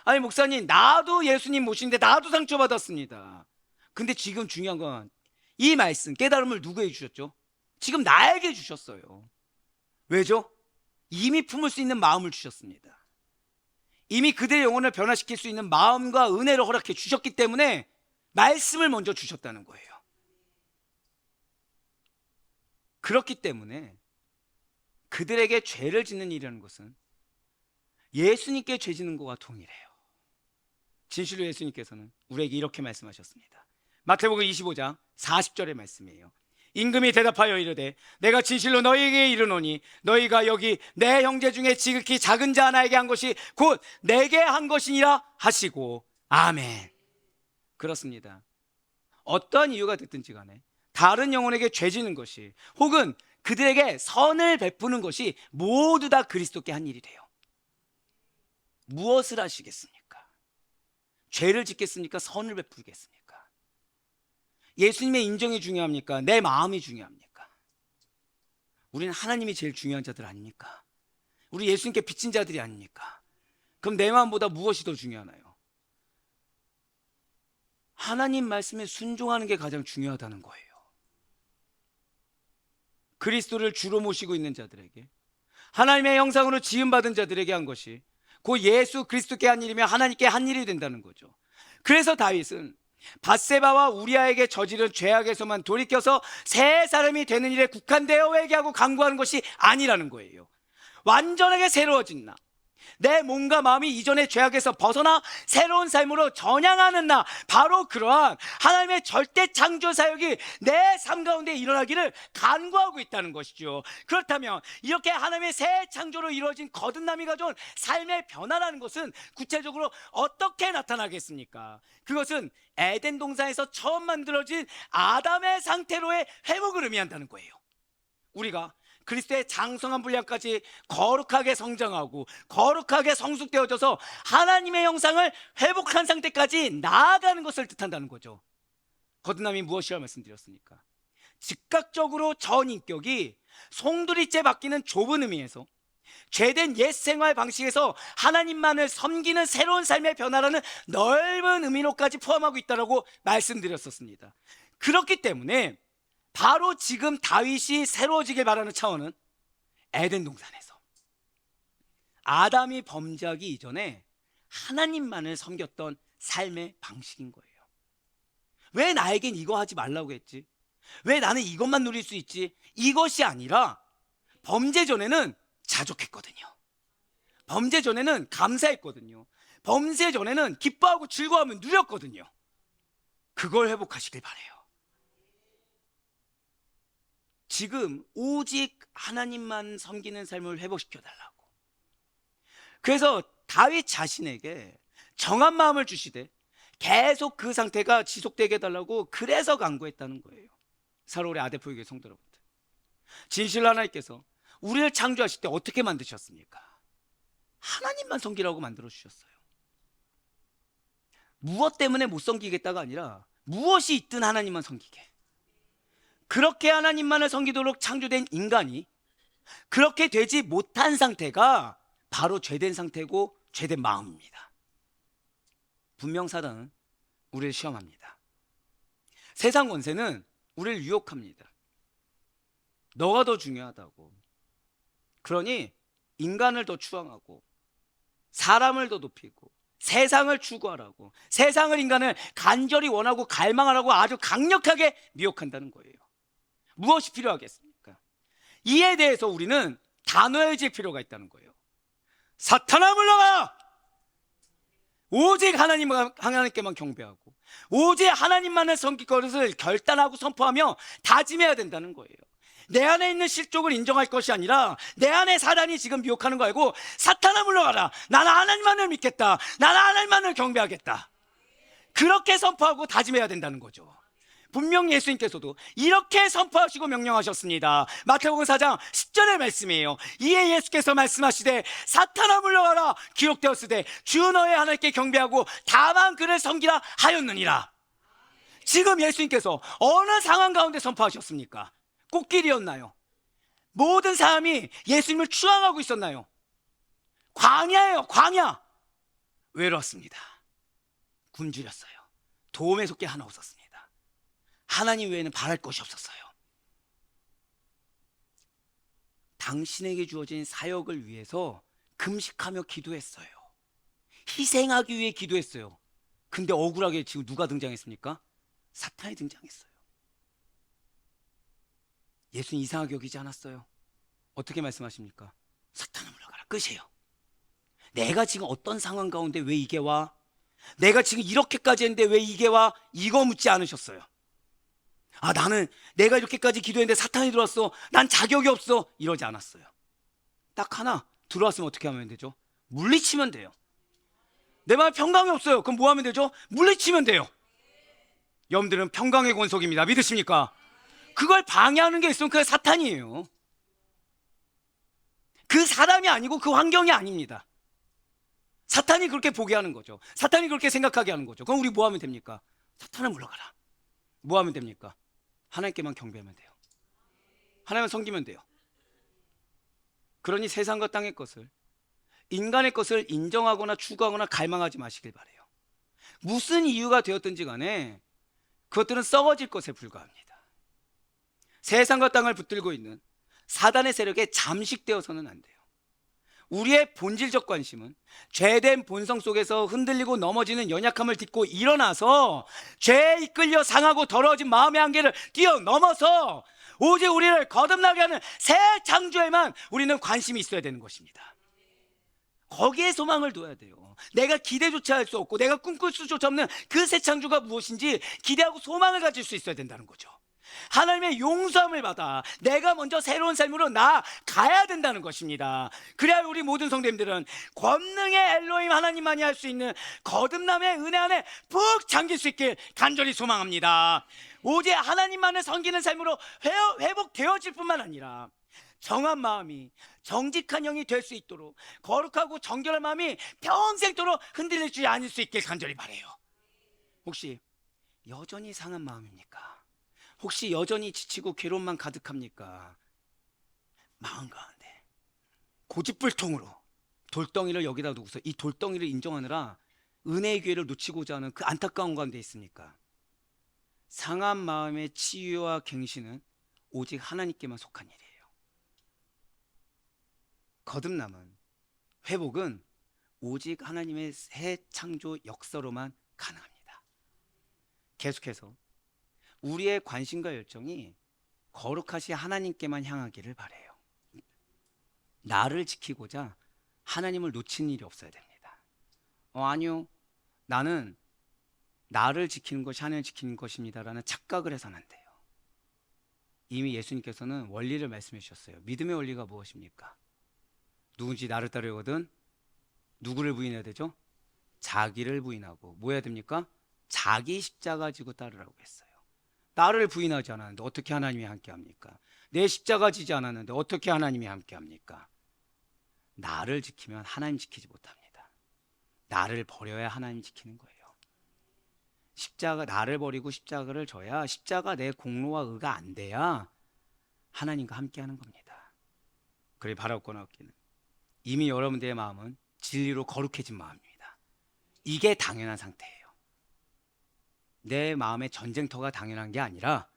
아니 목사님, 나도 예수님 모시는데 나도 상처받았습니다. 근데 지금 중요한 건 이 말씀, 깨달음을 누구에게 주셨죠? 지금 나에게 주셨어요. 왜죠? 이미 품을 수 있는 마음을 주셨습니다. 이미 그들의 영혼을 변화시킬 수 있는 마음과 은혜를 허락해 주셨기 때문에 말씀을 먼저 주셨다는 거예요. 그렇기 때문에 그들에게 죄를 짓는 일이라는 것은 예수님께 죄 짓는 것과 동일해요. 진실로 예수님께서는 우리에게 이렇게 말씀하셨습니다. 마태복음 25장 40절의 말씀이에요. 임금이 대답하여 이르되 내가 진실로 너희에게 이르노니 너희가 여기 내 형제 중에 지극히 작은 자 하나에게 한 것이 곧 내게 한 것이니라 하시고 아멘. 그렇습니다. 어떠한 이유가 됐든지 간에 다른 영혼에게 죄 지는 것이 혹은 그들에게 선을 베푸는 것이 모두 다 그리스도께 한 일이 돼요. 무엇을 하시겠습니까? 죄를 짓겠습니까? 선을 베풀겠습니까? 예수님의 인정이 중요합니까? 내 마음이 중요합니까? 우리는 하나님이 제일 중요한 자들 아닙니까? 우리 예수님께 빚진 자들이 아닙니까? 그럼 내 마음보다 무엇이 더 중요하나요? 하나님 말씀에 순종하는 게 가장 중요하다는 거예요. 그리스도를 주로 모시고 있는 자들에게, 하나님의 형상으로 지음받은 자들에게 한 것이 곧 예수 그리스도께 한 일이며 하나님께 한 일이 된다는 거죠. 그래서 다윗은 밧세바와 우리아에게 저지른 죄악에서만 돌이켜서 새 사람이 되는 일에 국한되어 회개하고 간구하는 것이 아니라는 거예요. 완전하게 새로워진 나, 내 몸과 마음이 이전의 죄악에서 벗어나 새로운 삶으로 전향하는 나, 바로 그러한 하나님의 절대 창조 사역이 내 삶 가운데 일어나기를 간구하고 있다는 것이죠. 그렇다면 이렇게 하나님의 새 창조로 이루어진 거듭남이 가져온 삶의 변화라는 것은 구체적으로 어떻게 나타나겠습니까? 그것은 에덴 동산에서 처음 만들어진 아담의 상태로의 회복을 의미한다는 거예요. 우리가 그리스도의 장성한 분량까지 거룩하게 성장하고 거룩하게 성숙되어져서 하나님의 형상을 회복한 상태까지 나아가는 것을 뜻한다는 거죠. 거듭남이 무엇이라 말씀드렸습니까? 즉각적으로 전인격이 송두리째 바뀌는 좁은 의미에서 죄된 옛 생활 방식에서 하나님만을 섬기는 새로운 삶의 변화라는 넓은 의미로까지 포함하고 있다고 말씀드렸었습니다. 그렇기 때문에 바로 지금 다윗이 새로워지길 바라는 차원은 에덴 동산에서 아담이 범죄하기 이전에 하나님만을 섬겼던 삶의 방식인 거예요. 왜 나에겐 이거 하지 말라고 했지? 왜 나는 이것만 누릴 수 있지? 이것이 아니라 범죄 전에는 자족했거든요. 범죄 전에는 감사했거든요. 범죄 전에는 기뻐하고 즐거워하며 누렸거든요. 그걸 회복하시길 바라요. 지금 오직 하나님만 섬기는 삶을 회복시켜 달라고. 그래서 다윗 자신에게 정한 마음을 주시되 계속 그 상태가 지속되게 해달라고 그래서 간구했다는 거예요. 사로울의 아데포유교회 성도 여러분들, 진실로 하나님께서 우리를 창조하실 때 어떻게 만드셨습니까? 하나님만 섬기라고 만들어 주셨어요. 무엇 때문에 못 섬기겠다가 아니라 무엇이 있든 하나님만 섬기게. 그렇게 하나님만을 섬기도록 창조된 인간이 그렇게 되지 못한 상태가 바로 죄된 상태고 죄된 마음입니다. 분명 사단은 우리를 시험합니다. 세상 권세는 우리를 유혹합니다. 너가 더 중요하다고. 그러니 인간을 더 추앙하고 사람을 더 높이고 세상을 추구하라고, 세상을 인간을 간절히 원하고 갈망하라고 아주 강력하게 미혹한다는 거예요. 무엇이 필요하겠습니까? 이에 대해서 우리는 단호해질 필요가 있다는 거예요. 사탄아 물러가! 오직 하나님께만 경배하고 오직 하나님만을 섬길 것을 결단하고 선포하며 다짐해야 된다는 거예요. 내 안에 있는 실족을 인정할 것이 아니라 내 안에 사단이 지금 미혹하는 거 알고 사탄아 물러가라, 나는 하나님만을 믿겠다, 나는 하나님만을 경배하겠다, 그렇게 선포하고 다짐해야 된다는 거죠. 분명 예수님께서도 이렇게 선포하시고 명령하셨습니다. 마태복음 4장 10절의 말씀이에요. 이에 예수께서 말씀하시되 사탄아 물러가라, 기록되었으되 주 너의 하나님께 경배하고 다만 그를 섬기라 하였느니라. 지금 예수님께서 어느 상황 가운데 선포하셨습니까? 꽃길이었나요? 모든 사람이 예수님을 추앙하고 있었나요? 광야예요, 광야. 외로웠습니다. 굶주렸어요. 도움의 손길 하나 없었습니다. 하나님 외에는 바랄 것이 없었어요. 당신에게 주어진 사역을 위해서 금식하며 기도했어요. 희생하기 위해 기도했어요. 근데 억울하게 지금 누가 등장했습니까? 사탄이 등장했어요. 예수님 이상하게 여기지 않았어요. 어떻게 말씀하십니까? 사탄아 물러가라, 끝이에요. 내가 지금 어떤 상황 가운데 왜 이게 와? 내가 지금 이렇게까지 했는데 왜 이게 와? 이거 묻지 않으셨어요. 아, 나는 내가 이렇게까지 기도했는데 사탄이 들어왔어, 난 자격이 없어, 이러지 않았어요. 딱 하나, 들어왔으면 어떻게 하면 되죠? 물리치면 돼요. 내 마음에 평강이 없어요. 그럼 뭐 하면 되죠? 물리치면 돼요. 여러분들은 평강의 권속입니다. 믿으십니까? 그걸 방해하는 게 있으면 그게 사탄이에요. 그 사람이 아니고 그 환경이 아닙니다. 사탄이 그렇게 보게 하는 거죠. 사탄이 그렇게 생각하게 하는 거죠. 그럼 우리 뭐 하면 됩니까? 사탄아 물러가라. 뭐 하면 됩니까? 하나님께만 경배하면 돼요. 하나님만 섬기면 돼요. 그러니 세상과 땅의 것을, 인간의 것을 인정하거나 추구하거나 갈망하지 마시길 바래요. 무슨 이유가 되었든지 간에 그것들은 썩어질 것에 불과합니다. 세상과 땅을 붙들고 있는 사단의 세력에 잠식되어서는 안 돼요. 우리의 본질적 관심은 죄된 본성 속에서 흔들리고 넘어지는 연약함을 딛고 일어나서 죄에 이끌려 상하고 더러워진 마음의 한계를 뛰어넘어서 오직 우리를 거듭나게 하는 새 창조에만 우리는 관심이 있어야 되는 것입니다. 거기에 소망을 둬야 돼요. 내가 기대조차 할 수 없고 내가 꿈꿀 수조차 없는 그 새 창조가 무엇인지 기대하고 소망을 가질 수 있어야 된다는 거죠. 하나님의 용서함을 받아 내가 먼저 새로운 삶으로 나아가야 된다는 것입니다. 그래야 우리 모든 성도님들은 권능의 엘로힘 하나님만이 할 수 있는 거듭남의 은혜 안에 푹 잠길 수 있길 간절히 소망합니다. 오직 하나님만을 섬기는 삶으로 회복되어질 뿐만 아니라 정한 마음이 정직한 영이 될 수 있도록 거룩하고 정결한 마음이 평생토록 흔들리지 않을 수 있길 간절히 바라요. 혹시 여전히 상한 마음입니까? 혹시 여전히 지치고 괴로움만 가득합니까? 마음 가운데 고집불통으로 돌덩이를 여기다 두고서 이 돌덩이를 인정하느라 은혜의 기회를 놓치고자 하는 그 안타까운 가운데 있습니까? 상한 마음의 치유와 갱신은 오직 하나님께만 속한 일이에요. 거듭남은, 회복은 오직 하나님의 새 창조 역사로만 가능합니다. 계속해서 우리의 관심과 열정이 거룩하신 하나님께만 향하기를 바라요. 나를 지키고자 하나님을 놓친 일이 없어야 됩니다. 아니요, 나는 나를 지키는 것이 하나님을 지키는 것입니다라는 착각을 해서는 안 돼요. 이미 예수님께서는 원리를 말씀해 주셨어요. 믿음의 원리가 무엇입니까? 누군지 나를 따르거든 누구를 부인해야 되죠? 자기를 부인하고 뭐 해야 됩니까? 자기 십자가 지고 따르라고 했어요. 나를 부인하지 않았는데 어떻게 하나님이 함께합니까? 내 십자가 지지 않았는데 어떻게 하나님이 함께합니까? 나를 지키면 하나님 지키지 못합니다. 나를 버려야 하나님 지키는 거예요. 십자가, 나를 버리고 십자가를 져야, 십자가 내 공로와 의가 안 돼야 하나님과 함께하는 겁니다. 그래 바라옵거나 없기는 이미 여러분들의 마음은 진리로 거룩해진 마음입니다. 이게 당연한 상태예요. 내 마음의 전쟁터가 당연한 게 아니라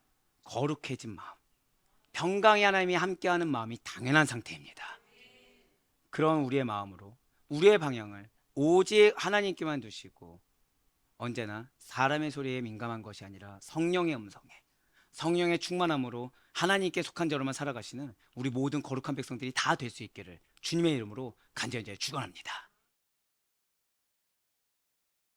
거룩해진 마음, 평강의 하나님이 함께하는 마음이 당연한 상태입니다. 그런 우리의 마음으로 우리의 방향을 오직 하나님께만 두시고 언제나 사람의 소리에 민감한 것이 아니라 성령의 음성에, 성령의 충만함으로 하나님께 속한 자로만 살아가시는 우리 모든 거룩한 백성들이 다 될 수 있기를 주님의 이름으로 간절히 축원합니다.